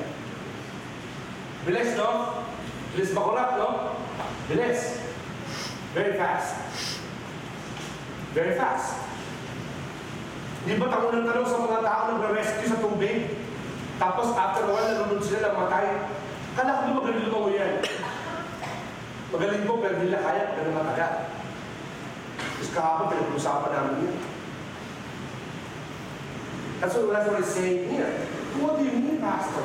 Bilis, no? Bilis makurap, no? Bilis. Very fast. Very fast. Di ba tanong ng tanong sa mga tao nagre-rescue sa tubig? Tapos after a while, nalunod sila ng matay. Kala ko magaling lumango yan. Magaling po, pero hindi na kaya, pero matagal. Tapos kahapon, pinag-usapan namin yan. That's what it's saying here. What do you mean, Pastor?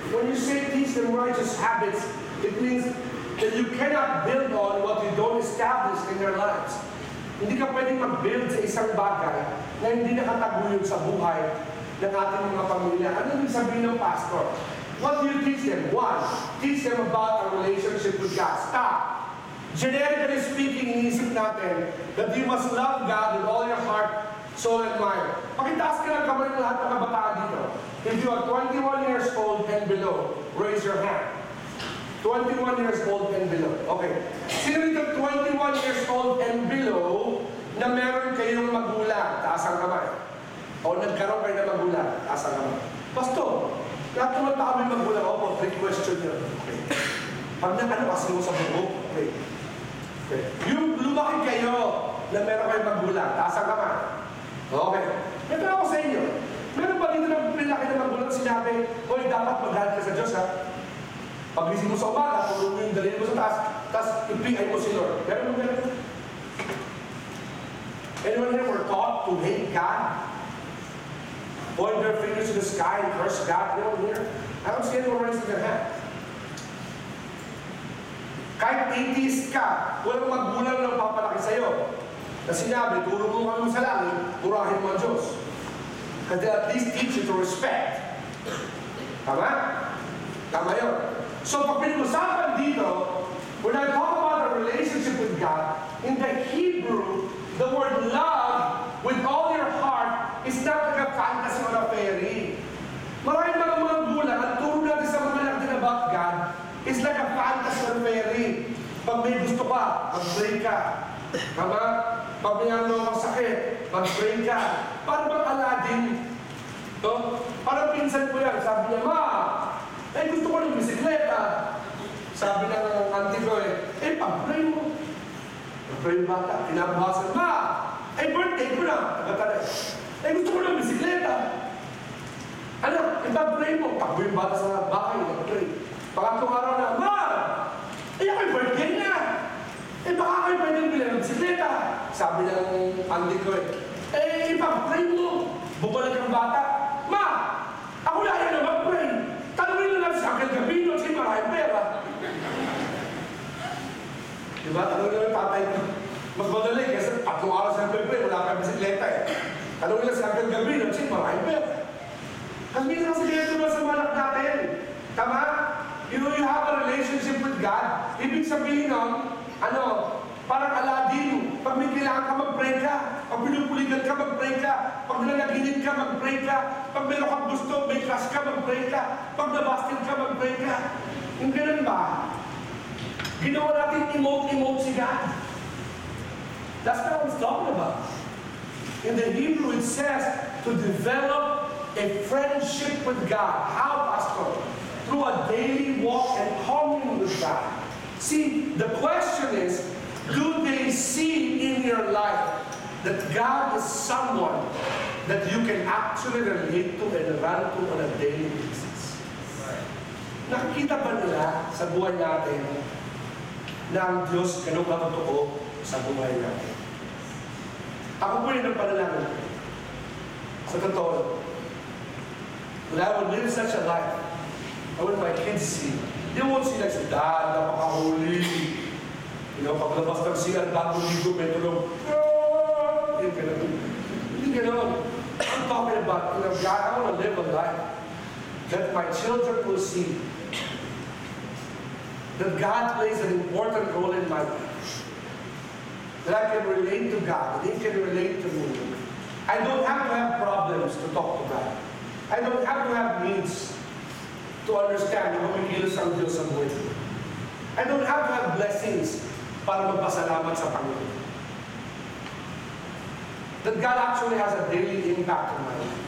When you say teach them righteous habits, it means that you cannot build on what you don't establish in their lives. Hindi ka pwedeng mag-build sa isang bagay na hindi nakataguyod sa buhay ng ating mga pamilya. Ano yung sabihin ng pastor? What do you teach them? One, teach them about our relationship with God. Stop. Generically speaking, iniisip natin that you must love God with all your heart, soul, and mind. Pakitaas ka lang kamay ng lahat ng kabataan dito. If you are 21 years old and below, raise your hand. 21 years old and below. Okay. Sino dito 21 years old and below na meron kayong magulang? Taas ang kamay. O nagkaroon kayo ng magulang? Taas ang kamay. Pastor, lahat naman pa kami magulang. Opo, trick question yun. Okay. Pag kasi mo sa buhok, okay. Okay. Yung lumaki kayo na meron kayong magulang, taas ang kamay. Okay. Ito ako sa inyo. Meron ba dito na pinlaki na magulang sinabi, hoy, dapat magalit ka sa Diyos, ha? Pag-isip mo sa umaga, tulong mo yung dalhin mo sa taas, tapos ipingay mo si Lord. Meron mo meron? Anyone here were taught to hate God? Point their fingers to the sky and curse God? Anyone here? I don't see anyone raising their hand. Kahit atheist ka, walang magulang na papalaki sa'yo. Na sinabi, tulong mo kami sa langit, murahin mo ang Diyos. Because they at least teach you to respect. Tama? Tama yun. So pag pinag-usapan dito, when I talk about a relationship with God, in the Hebrew, the word love with all your heart is not like a fantasy or a fairy. Maraming mga magulang, ang turo natin sa mga natin about God is like a fantasy or a fairy. Pag may gusto ka, mag-pray ka. Tama? Pag may ano sakit, mag-pray ka. Parang bang Aladdin? No? Parang pinsan ko yan, sabi niya, Ma, gusto ko ng bisikleta. Sabi ng auntie ko pag-pray mo. Pag-pray yung bata, kinabukasan, Ma, birthday ko na. Tagatala gusto ko ng bisikleta. Ano, pag-pray mo. Takbo yung bata sa bahay, pag-pray. Pangatlong araw na, Ma, ako'y birthday na. Baka kayo pwede bilhin ng bisikleta. Sabi ng auntie ko pag-pray mo. Bumalik ang bata. Ma, ako na yan na mag-pray. Tanungin na lang si Uncle Gabino, kasi maraming pera. Diba? Tanungin na lang tatay ko. Magmadali, kasi 3 araw sa pagpray, wala kang bisikleta Tanungin lang si Uncle Gabino, kasi maraming pera. Kasi minsan kasi ganito ba sa manak natin? Tama? You have a relationship with God. Ibig sabihin nun, parang Aladdin. Pag may kailangan ka, mag-pray ka. Pag pinupuligan ka, mag-pray ka. Pag nanaginip ka, mag-pray ka. Pag meron kang gusto, may crush ka, mag-pray ka. Pag nabasted ka, mag-pray ka. Yung ganun ba? Ginawa natin emote si God. That's what I was talking about. In the Hebrew, it says to develop a friendship with God. How, Pastor? Through a daily walk and commune with God. See, the question is, do they see in your life that God is someone that you can actually relate to and run to on a daily basis? Nakikita ba nila sa buhay natin na ang Diyos ganun katotoo sa buhay natin? Ako po yun ang panalangin. Sa totoo, But I would live such a life. And when my kids see, they won't see like, Dad, napakahuli. You know, paglabas ng CR, bago ligo, may tulong. Hindi ganon. I'm talking about, you know, God, I want to live a life that my children will see that God plays an important role in my life. That I can relate to God, and He can relate to me. I don't have to have problems to talk to God. I don't have to have needs to understand na kumikilos ang Diyos sa buhay ko. I don't have to have blessings para magpasalamat sa Panginoon. That God actually has a daily impact on my life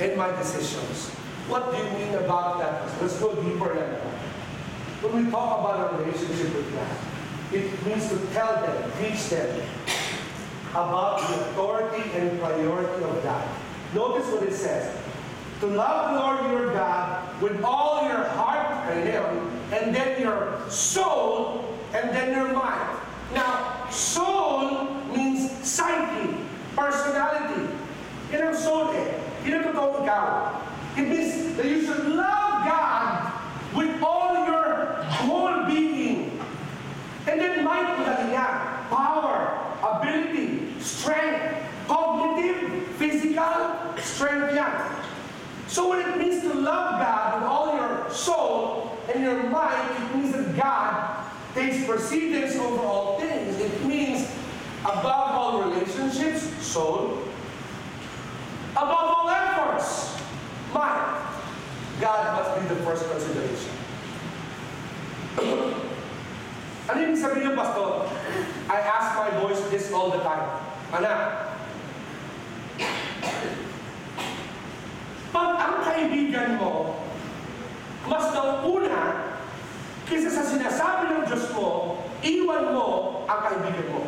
and my decisions. What do you mean about that? Let's go deeper than that. When we talk about our relationship with God, it means to tell them, teach them about the authority and priority of God. Notice what it says. To love the Lord your God with all your heart and Him, and then your soul, and then your mind. Now, soul means psyche, personality. Yan ang soul eh. Yan ang totoong ikaw. It means that you should love God with all your whole being. And then might niya, power, ability, strength, cognitive, physical, strength yan. So when it means to love God with all your soul and your mind, it means that God takes precedence over all things. It means above all relationships, soul. Above all efforts, mind. God must be the first consideration. Ano yung sabihin niyo, Pastor? I ask my boys this all the time. Anak, pag ang kaibigan mo, mas nauna kaysa sa sinasabi ng Diyos mo, iwan mo ang kaibigan mo.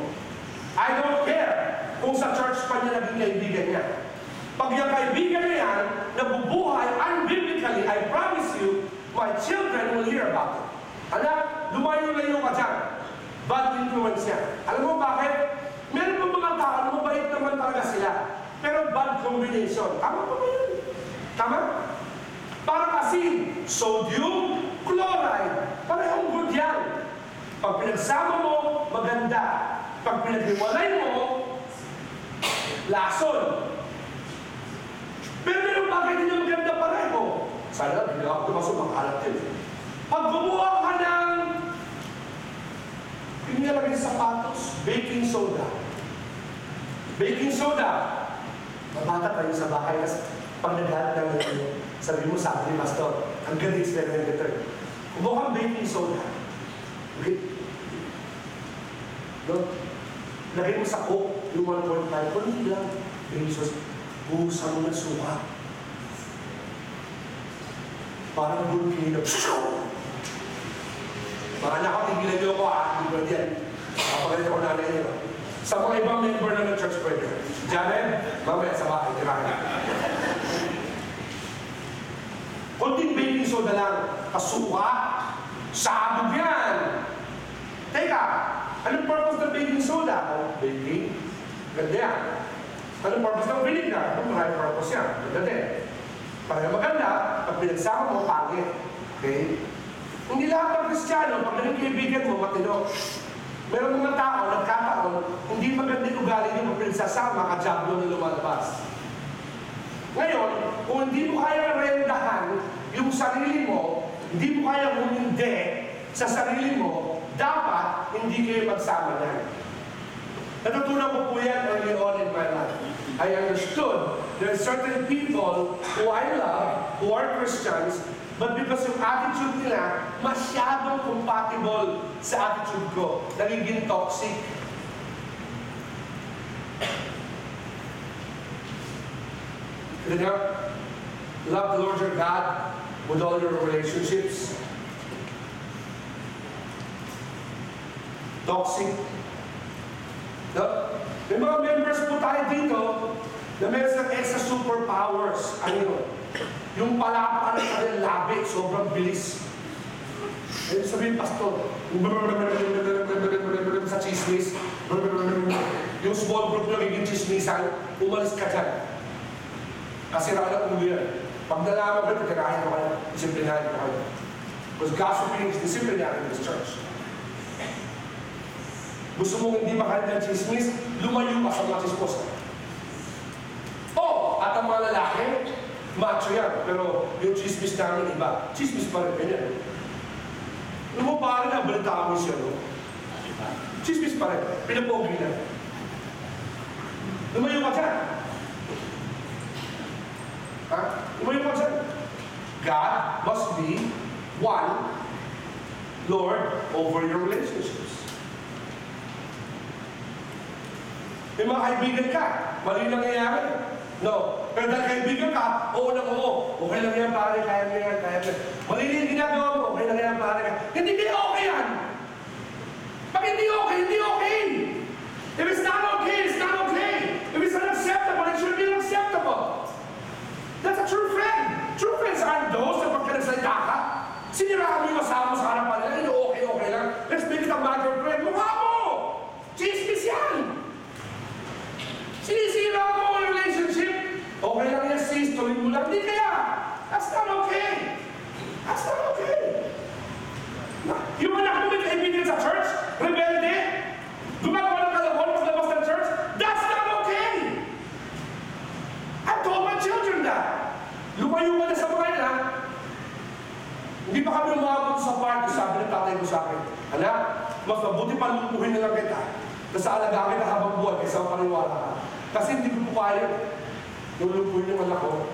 I don't care kung sa church pa niya naging kaibigan niya. Pag yung kaibigan niya yan, nabubuhay unbiblically, I promise you, my children will hear about it. Anak, lumayo-layo ka dyan. Bad influence yan. Alam mo bakit? Meron pa mga tao, mabait naman talaga sila. Pero bad combination. Tama ba yun? Tama? Parang asin, sodium, chloride. Parehong good yan. Pag pinagsama mo, maganda. Pag pinaghiwalay mo, lason. Pero meron bakit hindi maganda pareho? Sana, hindi ako tumasok makalat yun. Pag gumawa ka ng pinilagay sa sapatos, baking soda. Baking soda. Mabata tayo sa bahay kasi pag naghahat ng sabi mo sa akin, Pastor, ang ganda experiment ito. Kumuha kang baking soda. Okay? No? Lagay mo sa Coke, yung 1.5, kung hindi lang, Jesus, buhusan mo ng suka. Parang good clean-up. Mga anak ko, tigilan niyo ako, hindi pwede yan. Kapagalit ako nanay niyo. Sa mga ibang member na ng church pwede. Jared, mamaya sa bahay, tirahin. Kunting baking soda lang, kasuka, sabog yan. Teka, anong purpose ng baking soda? Oh, baking. Ganda yan. Anong purpose ng vinegar? Maraming purpose yan. Ganda din. Para maganda, pag pinagsama mo, pangit. Okay? Hindi lahat ng Kristiyano, pag naging kaibigan mo, matino. Meron mga tao, nagkataon, hindi maganda yung ugali nyo pag pinagsasama, kadyablo na lumalabas. Ngayon, kung hindi mo kaya rendahan yung sarili mo, hindi mo kaya humindi sa sarili mo, dapat hindi kayo magsama na. Natutunan ko po yan early on in my life. I understood there are certain people who I love, who are Christians, but because yung attitude nila, masyadong compatible sa attitude ko. Nagiging toxic. You know, love the Lord your God with all your relationships. Toxic. No? May mga members po tayo dito na meron ng extra superpowers. Ano yun? Yung palapa ng kanilang labi, sobrang bilis. Ayun sabihin, Pastor, sa chismis, yung small group na naging chismisan, umalis ka dyan. Kasi rala ulo yan. Pag nalaman ko ito, kinahin ko kayo, disiplinahin ko kayo. Because gossiping is disciplinary in this church. Gusto mong hindi makalit ng chismis, lumayo ka sa mga chismosa. Oh, at ang mga lalaki, macho yan, pero yung chismis namin iba. Chismis pa rin, ganyan. Alam mo, pare na, balita mo siya, no? Chismis pa rin, pinapogi na. Lumayo ka dyan. Ha? Lumayo ka dyan. God must be one Lord over your relationships. May mga kaibigan ka, mali nangyayari. No. Pero dahil kaibigan ka, oo na oo. Okay lang yan, pare, kaya mo yan, kaya mo yan. Mali yung ginagawa mo, okay lang yan, pare. Hindi kaya okay yan. Pag hindi okay, hindi okay. If it's not okay, it's not okay. If it's unacceptable, it should be unacceptable. That's a true friend. True friends aren't those na pagka nagsalita ka, siniraan mo yung kasama sa harapan nila, hindi okay lang. Let's make it a matter of friend. Mukha mo! Chismis yan! Sinisira mo ang relationship. Okay lang yan, sis. Tuloy mo lang. Hindi kaya. That's not okay. That's not okay. Yung anak mo may kaibigan sa church, rebelde, gumagawa ng kalabon paglabas ng church, that's not okay. I told my children that. Lumayo ka na sa mga yan, ha? Hindi pa kami umabot sa party, sabi ng tatay ko sa akin, anak, mas mabuti pa lupuhin na lang kita. Nasa alaga kita habang buhay kaysa paniwala ka. Kasi hindi ko po kaya. Lulupuin yung anak ko.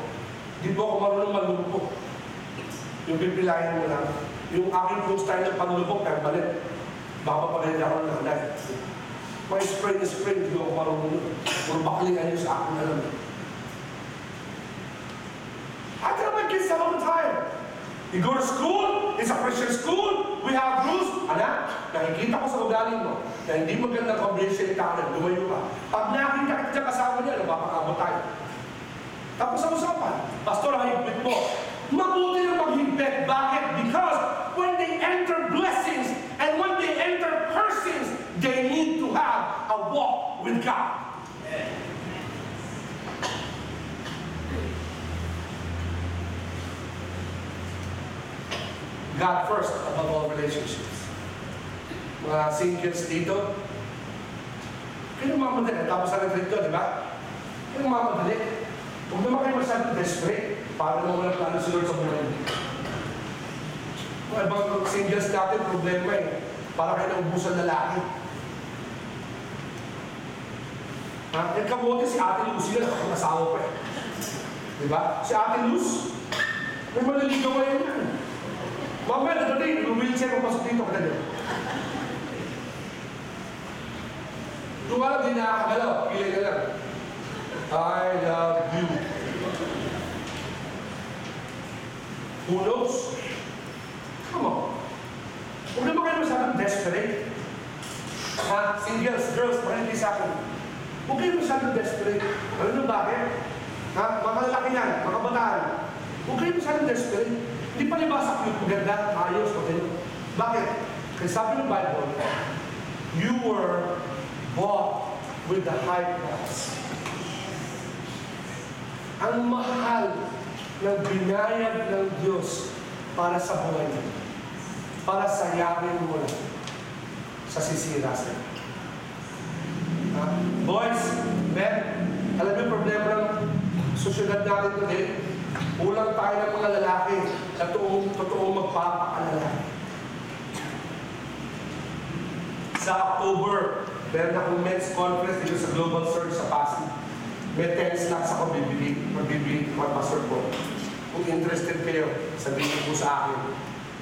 Hindi po ako marunong malulupo. Yung pipilayan mo lang. Yung aking close time ng panlulupok, kaya balik. Baka pagalit ako ng nanay. May spray, hindi ko marunong. Puro baklingan yun sa akin alam. I tell my kids all the time. You go to school, it's a Christian school, we have rules. Anak, nakikita ko sa ugali mo na hindi magandang combination ni Tica, lumayo ka. Pag nakita kita dyan kasama niya, mapapakabot tayo. Tapos ang usapan, Pastor, higpit mo. Mabuti na maghigpit. Bakit? Because when they enter blessings and when they enter cursings, they need to have a walk with God. God first above all relationships. Mga singles dito, kayo mamadali. Tapos sa nag-read ko, di ba? Kayo mamadali. Huwag naman kayo masyadong desperate para naman walang plano si Lord sa buhay. Mga ibang singles natin, problema eh. Para kayo naubusan lalaki. Yung kamote si Ate Lucy na nakakasawa pa eh. Di ba? Si Ate Luz, may maliligawayan yan. Mamaya na dati, wheelchair mo pasok dito ka na dito. Kung alam, di nakakagalaw, pilay ka lang. I love you. Who knows? Come on. Huwag naman kayo masyadong desperate. Ha? Singles, girls, makinig sa akin. Huwag kayo masyadong desperate. Alam nyo bakit? Ha? Mga lalaki yan, mga kabataan. Huwag kayo masyadong desperate. Hindi pa libasa cute, maganda, ayos, okay. Bakit? Kasi sabi ng Bible, you were bought with the high price. Ang mahal ng binayad ng Diyos para sa buhay mo. Para sayangin mo lang sa sisira sa iyo. Boys, men, alam niyo problema ng sosyedad natin today? Ulang tayo ng mga lalaki na totoong magpapaalalaki. Sa October, meron akong men's conference dito sa Global Search sa Pasig. May 10 slots ako magbibili ko ang pastor ko. Kung interested kayo, sabihin po sa akin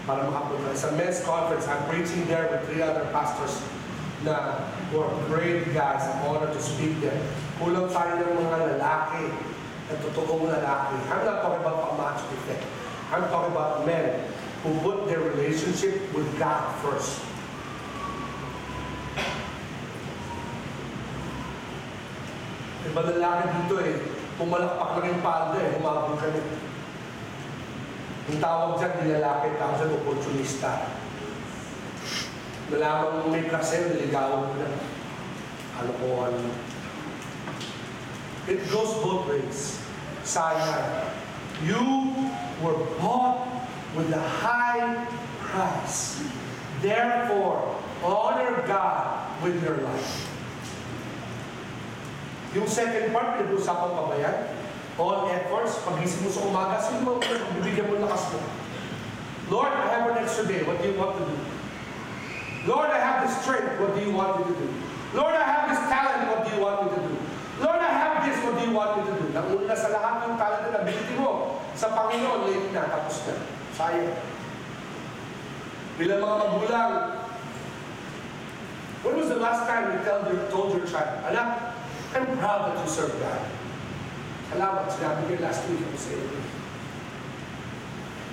para makapunta. Sa men's conference, I'm preaching there with 3 other pastors na who are great guys. I'm honored to speak there. Ulang tayo ng mga lalaki at totoong lalaki. I'm not talking about macho effect. I'm talking about men who put their relationship with God first. Iba lalaki dito eh, pumalakpak lang yung palda eh, humabol kami. Yung tawag dyan, nilalaki, tawag dyan, opportunista. Nalaman mo may klase, niligawan mo na. Ano ko, ano. It goes both ways. Sayang. You were bought with a high price. Therefore, honor God with your life. Yung second part, pinag-usapan pa ba yan? All efforts, pag-isip mo sa umaga, sino mo bibigyan mo lakas mo? Lord, I have an extra day. What do you want to do? Lord, I have the strength. What do you want me to do? Lord, I have this talent. What do you want me to do? Lord, I have this. What do you want me to do? Nauna sa lahat ng talent na ability mo. Sa Panginoon, late na, tapos na. Sayang. Bilang mga magulang, when was the last time you told your child, anak, I'm proud that you serve God. Salamat, sinabi ko last week. I'm saying it.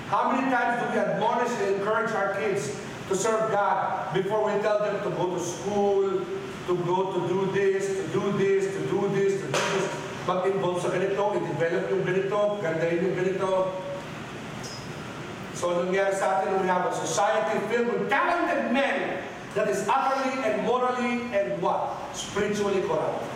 How many times do we admonish and encourage our kids to serve God before we tell them to go to school, to go to do this, to do this, to do this, to do this, mag-involve sa ganito, i-develop yung ganito, gandahin yung ganito. So, anong nangyari sa atin? We have a society filled with talented men that is utterly and morally and what? Spiritually corrupt.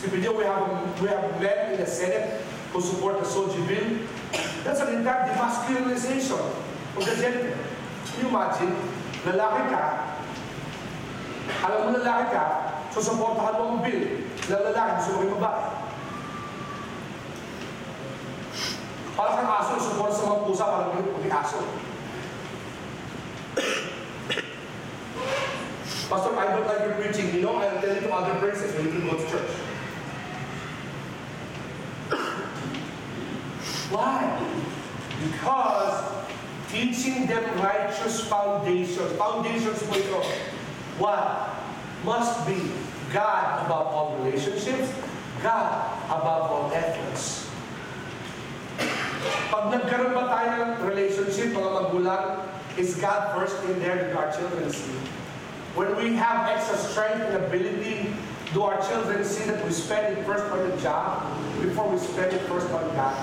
If we have men in the Senate who support the Soji bill, that's an entire demasculinization of the gender. Can you imagine? Lalaki ka, alam mo lalaki ka, susuportahan mo ang bill na lalaki, gusto mo yung babae. Para kang aso, support sa mga pusa, parang yung aso. Pastor, I don't like your preaching. You know, I'll tell you to other places when you can go to church. Why? Because teaching them righteous foundations. Foundations mo ito. What? Must be God above all relationships, God above all efforts. Pag nagkaroon ba tayo ng relationship, mga magulang, is God first in there that our children see? When we have extra strength and ability, do our children see that we spend it first on the job before we spend it first on God?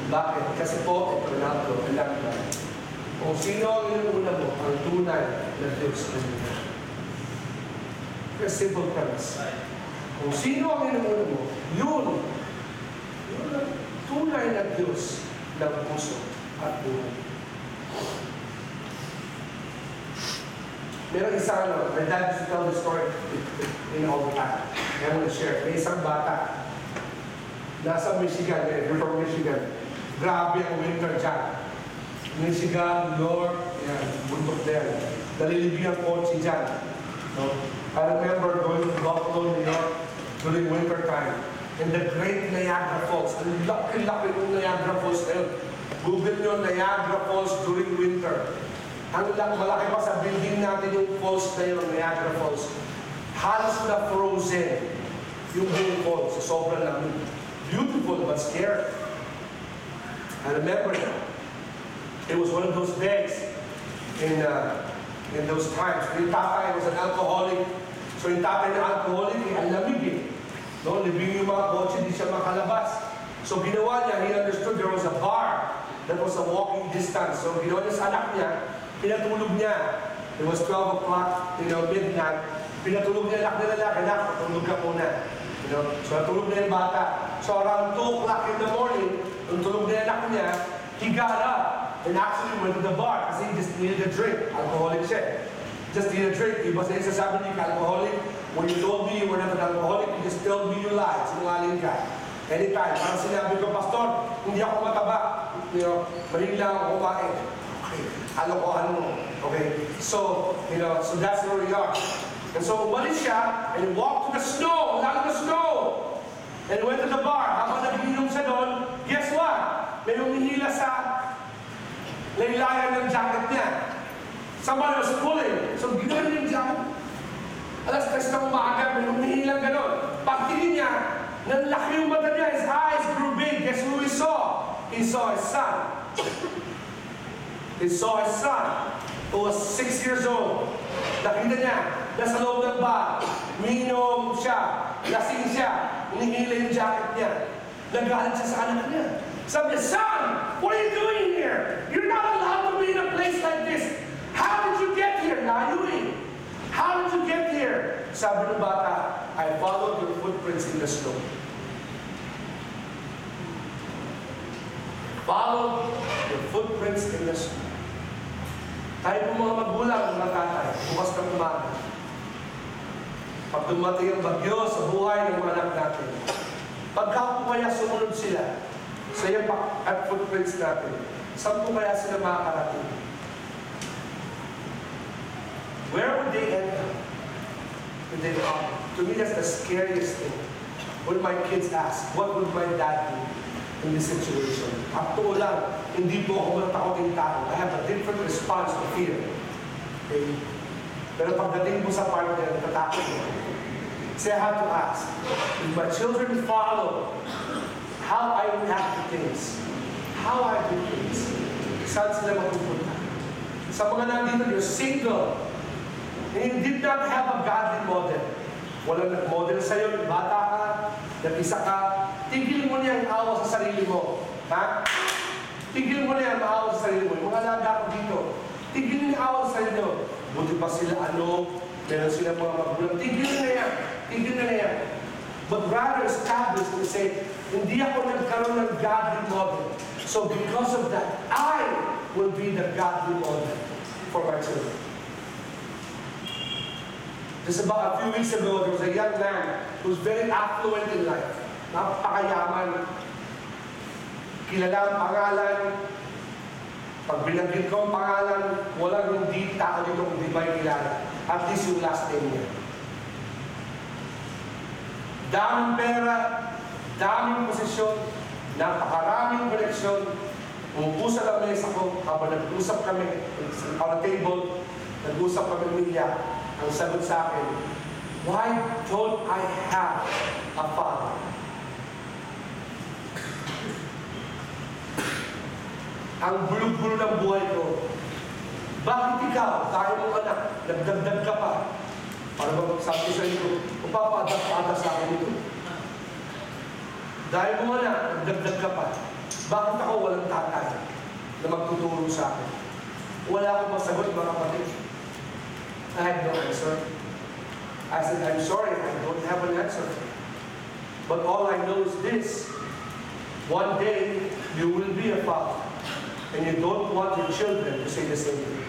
Bakit? Kasi po, ito na ito, alam ka. Kung sino ang inuuna mo, ang tunay na Diyos na niya. It's a simple premise. Kung sino ang inuuna mo, yun ang tunay na Diyos ng puso at buhay. Meron isang, my dad used to tell the story in all the time. I'm going to share. May isang bata, nasa Michigan, we're from Michigan. Grabe ang winter dyan. Michigan, York, yan, bundok din. Nalilibing ang kotse dyan. No? I remember going to Buffalo, New York during winter time. And the great Niagara Falls. Ang laki-laki ng Niagara Falls na yun. Google nyo Niagara Falls during winter. Ang malaki pa sa building natin yung falls na yun, Niagara Falls. Halos na frozen yung buong falls. Sobrang lamig. Beautiful but scary. I remember it was one of those days in those times. Yung tatay was an alcoholic. So yung tatay na alcoholic, ang lamig eh. No, libing yung mga kotse, hindi siya makalabas. So ginawa niya, he understood there was a bar that was a walking distance. So ginawa niya sa anak niya, pinatulog niya. It was 12 o'clock, midnight. Pinatulog niya anak na lalaki, patulog ka muna. So natulog na yung bata. So around 2 o'clock in the morning, nung tulog na anak niya, he got up and actually went to the bar kasi he just needed a drink. Alcoholic siya. Just needed a drink. Iba sa sasabi niya, alcoholic, when you told me you were not an alcoholic, you just told me you lied. Sinungaling ka. Anytime. Parang sinabi ko, Pastor, hindi ako mataba. Maling lang ako kumain. Okay. Alokohan mo. Okay. So, so that's where we are. And so, umalis siya and walked to the snow. Lalo na snow. And went to the bar. Habang nag-inom siya doon, guess what? May humihila sa laylayan ng jacket niya. Somebody was pulling. So, gano'n yung jacket. Alas 3 na umaga, may humihilang gano'n. Pagtingin niya, nanlaki yung mata niya. His eyes grew big. Guess who he saw? He saw his son. He saw his son, who was 6 years old. Nakita niya, nasa loob ng bar. Minom siya. Lasing siya. Hinihila yung jacket niya. Nagalit siya sa anak niya. Sabi niya, son, what are you doing here? You're not allowed to be in a place like this. How did you get here, Nayui? How did you get here? Sabi ng bata, I followed your footprints in the snow. Follow your footprints in the snow. Tayo po mga magulang, mga tatay, bukas ng umaga. Pag dumating ang bagyo sa buhay ng mga anak natin, pagka po kaya sumunod sila sa iyong at footprints natin, saan po kaya sila makakarating? Where would they end up? Would they come? To me, that's the scariest thing. When my kids ask, what would my dad do in this situation? Akto lang, hindi po ako matakoting tao. I have a different response to fear. Okay? Pero pagdating po sa part na natatakot mo, so I have to ask, if my children follow how I react to things, how I do things, saan sila mapupunta? Sa mga nandito, you're single, and you did not have a godly model. Walang nag-model sa'yo, bata ka, nag-isa ka, tigil mo niya ang awa sa sarili mo. Ha? Tigil mo niya ang awa sa sarili mo. Yung mga alaga ko dito, tigil niya ang awa sa sarili mo. Buti pa sila meron sila mga magulang. Tigil na yan. Tigil na yan. But rather establish and say, hindi ako nagkaroon ng godly model. So because of that, I will be the godly model for my children. Just about a few weeks ago, there was a young man who was very affluent in life. Napakayaman. Kilala ang pangalan. Pag binanggit ko ang pangalan, walang hindi tao dito kung di ba kilala. At least yung last name niya. Daming pera, daming posisyon, napakaraming koneksyon. Umupo sa lamesa ko, habang nag-usap kami on a table, nag-usap kami niya. Ang sagot sa akin, why don't I have a father? Ang bulog-bulog ng buhay ko. Bakit ikaw, tayo mong anak, nagdagdag ka pa? Para ba sabi sa inyo, upapadas-padas sa akin ito? Dahil mo anak, nagdagdag ka pa. Bakit ako walang tatay na magtuturo sa akin? Wala akong masagot, mga kapatid. I had no answer. I said, I'm sorry, I don't have an answer. But all I know is this. One day, you will be a father. And you don't want your children to say the same thing.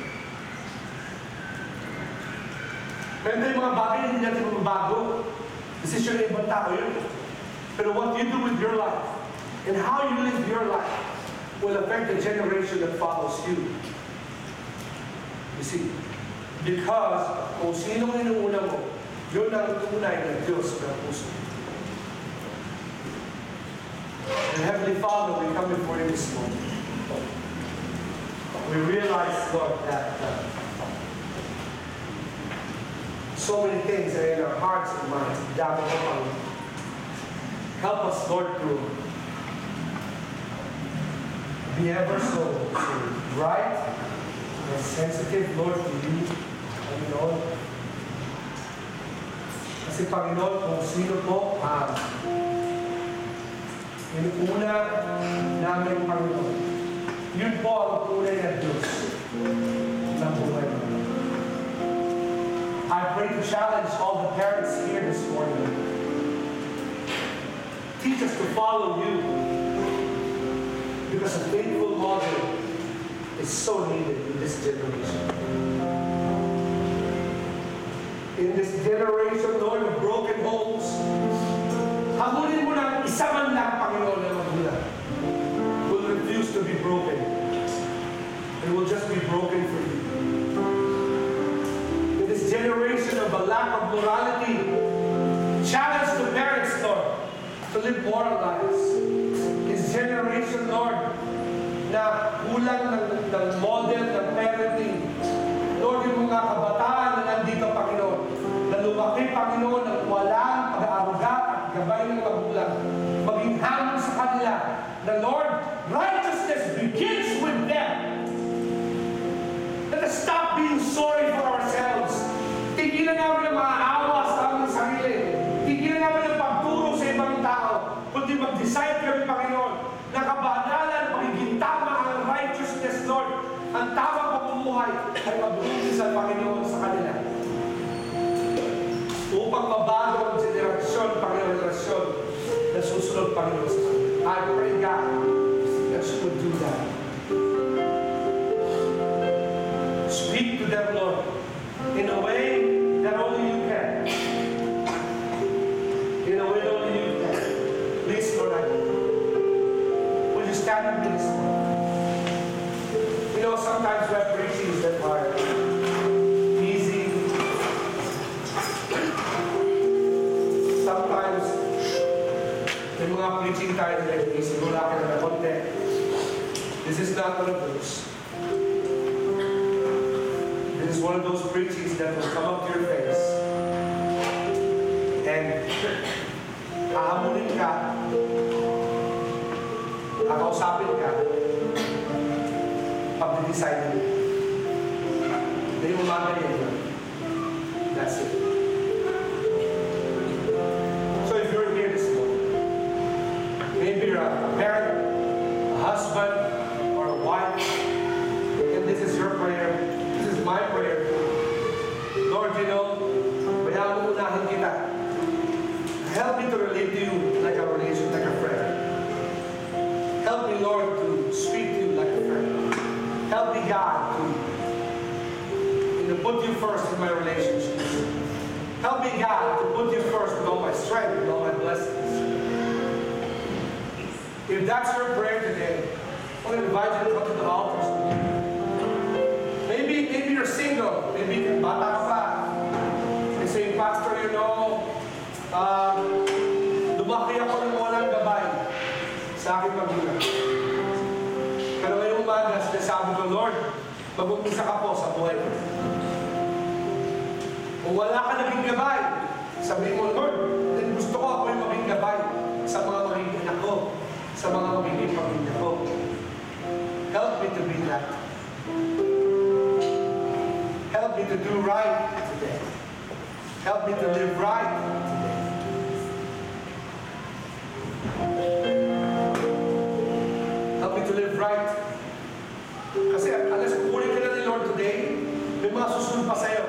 Pero yung mga bagay, hindi natin mababago. Desisyon ng ibang tao yun. Pero what you do with your life, and how you live your life, will affect the generation that follows you. You see? Because kung sinong inuuna mo, yun ang tunay ng Diyos ng puso. And Heavenly Father, we come before you this morning. We realize, Lord, that so many things are in our hearts and minds. Help us, Lord, to be ever so bright and sensitive, Lord, to you. Panginoon. Kasi Panginoon, kung sino po ang inuuna namin, Panginoon, yun po ang tunay na Diyos ng buhay mo. I pray to challenge all the parents here this morning. Teach us to follow you, because a faithful model is so needed in this generation. In this generation, Lord, of broken homes, habulin mo na isa man lang, Panginoon, na magulang will refuse to be broken. It will just be broken for you. In this generation of a lack of morality, challenge the parents, Lord, to live moral lives. This generation, Lord, na kulang ng model ng parenting. Lord, yung mga kabataan na nandito, Panginoon, na lumaki, Panginoon, ng walang pag-aaruga at gabay ng magulang, maging hamon sa kanila na, Lord, righteousness begins with them. Let us stop being sorry for ourselves. Tigilan namin ang maaawa sa aming sarili. Tigilan namin ang pagturo sa ibang tao. Kundi mag-decide kami, Panginoon, na kabanalan, pagiging tama ang righteousness, Lord, ang tamang pamumuhay ay mabuti sa Panginoon sa kanila. Upang mabago ang generasyon. susunod, Panginoon, sa kanila. I pray, God, that you would do that. Speak to them, Lord, in a way that only you can. In a way that only you can. Please, Lord, I pray. Will you stand with me this morning? You know, sometimes we have preachings that are easy. Sometimes, may mga preaching tayo na easy. Wala ka na konti. This is not one of those. This is one of those preachings that will come up to your face and hahamunin ka, kakausapin ka, pag-decide mo. May umaga yan. That's it. So if you're here this morning, maybe you're a parent, a husband, or a wife, and this is your prayer, this is my prayer. Lord, you know, bayaan mo unahin kita. Help me to relate to you like a relation, like a friend. Help me, Lord, to speak to you like a friend. Help me, God, to put you first in my relationships. Help me, God, to put you first with all my strength, with all my blessings. If that's your prayer today, I want to invite you to come to the altar. Maybe you're single. Maybe bata ka pa. You're saying, Pastor, you know, lumaki ako ng walang gabay sa aking magulang. Pero ngayong umaga, sinasabi ko, Lord, mag-umpisa ka po sa buhay ko. Kung wala ka naging gabay, sabihin mo, Lord, then gusto ko ako yung maging gabay sa mga magiging anak ko, sa mga magiging pamilya ko. Help me to be that. Help me to do right today. Help me to live right today. Help me to live right. Kasi unless kukunin ka na ni Lord today, may mga susunod pa sa'yo.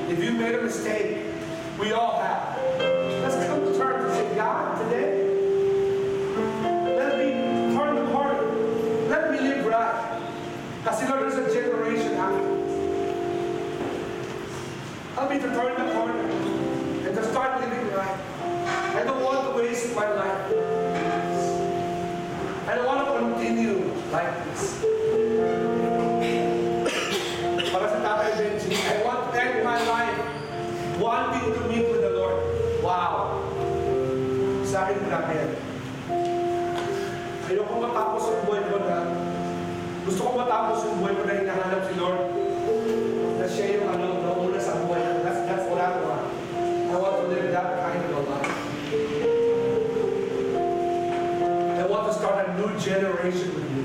If you made a mistake, we all have. Let's come to church and say, God, today, let me turn the corner. Let me live right. Kasi Lord, there's a generation after. Help me to turn the corner and to start living right. I don't want to waste my life. I don't want to continue like this. Para sa Tatay Benji, I want to end my life wanting to meet with the Lord. Wow! Sa akin grabe yan. Ayoko matapos yung buhay ko na gusto ko matapos yung buhay ko na hinahanap si Lord na siya yung nauna sa buhay ko. That's what I want. I want to live that kind of a life. I want to start a new generation with you.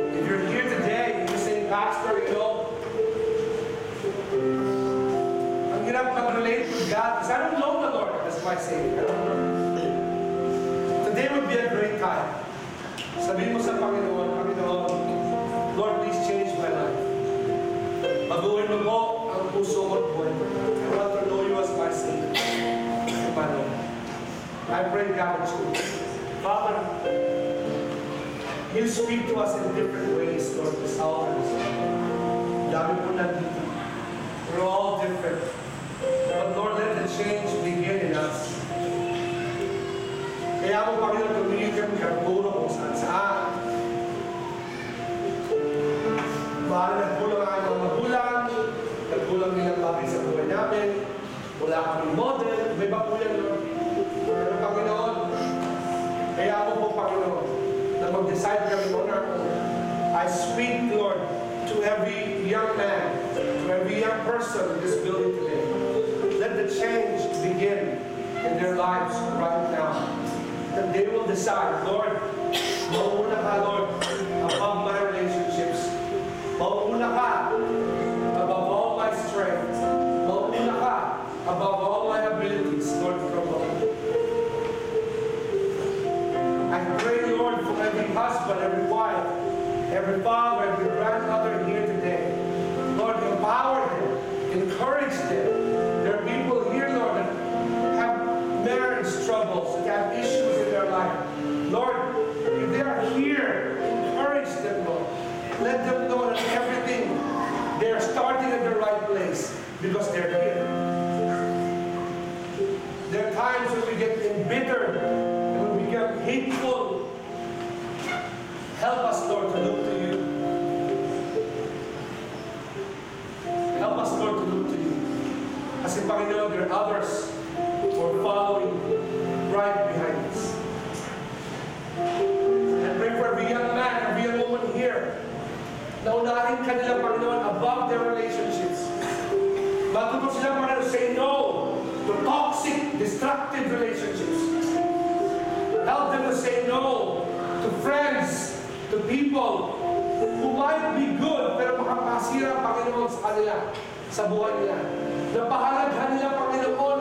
If you're here today and you're saying, Pastor, you know, I'm going to relate to God because I don't know the Lord. That's why I say it. I don't know. Today would be a great time. Sabihin mo sa Panginoon, Lord, please change my life. Baguhin mo po ang puso ko at buhay ko. I want to know you as my Savior. My Lord. I pray, God, that you, Father, you speak to us in different ways, Lord, this hour. Dami po nandito. We're all different. But Lord, let the change begin in us. Kaya mo, Panginoon, tumingin kami karpuro kung saan-saan. Mahal nagkulang ang mga magulang, nagkulang din ang bagay sa buhay namin, wala kaming model, may ba po yan, Lord? Pero Panginoon, kaya mo po, Panginoon, na mag-decide kami on our own. I speak, Lord, to every young man, to every young person in this building today. Let the change begin in their lives right now. That they will decide, Lord, mauuna ka, Lord, above my relationships. Mauuna ka above all my strength. Mauuna ka above all my abilities, Lord, from Lord. I pray, Lord, for every every father, every grandmother here today, Lord, empower them, encourage them. There are people here, Lord, that have marriage troubles, that have issues in their life. Lord, if they are here, encourage them, Lord. Let them know that everything, they are starting at the right place because they're here. There are times when we get embittered and when we get hateful. Help us, Lord, to look to you. Help us, Lord, to look to you. Kasi, Panginoon, there are others who are following right behind us. And pray for every young man, every young woman here na unahin ka nila, Panginoon, above their relationships. Matuto sila, Panginoon, say no to toxic, destructive relationships. Help them to say no to friends, to people who might be good pero makapasira, Panginoon, sa kanila, sa buhay nila. Napahalaghan nila, Panginoon,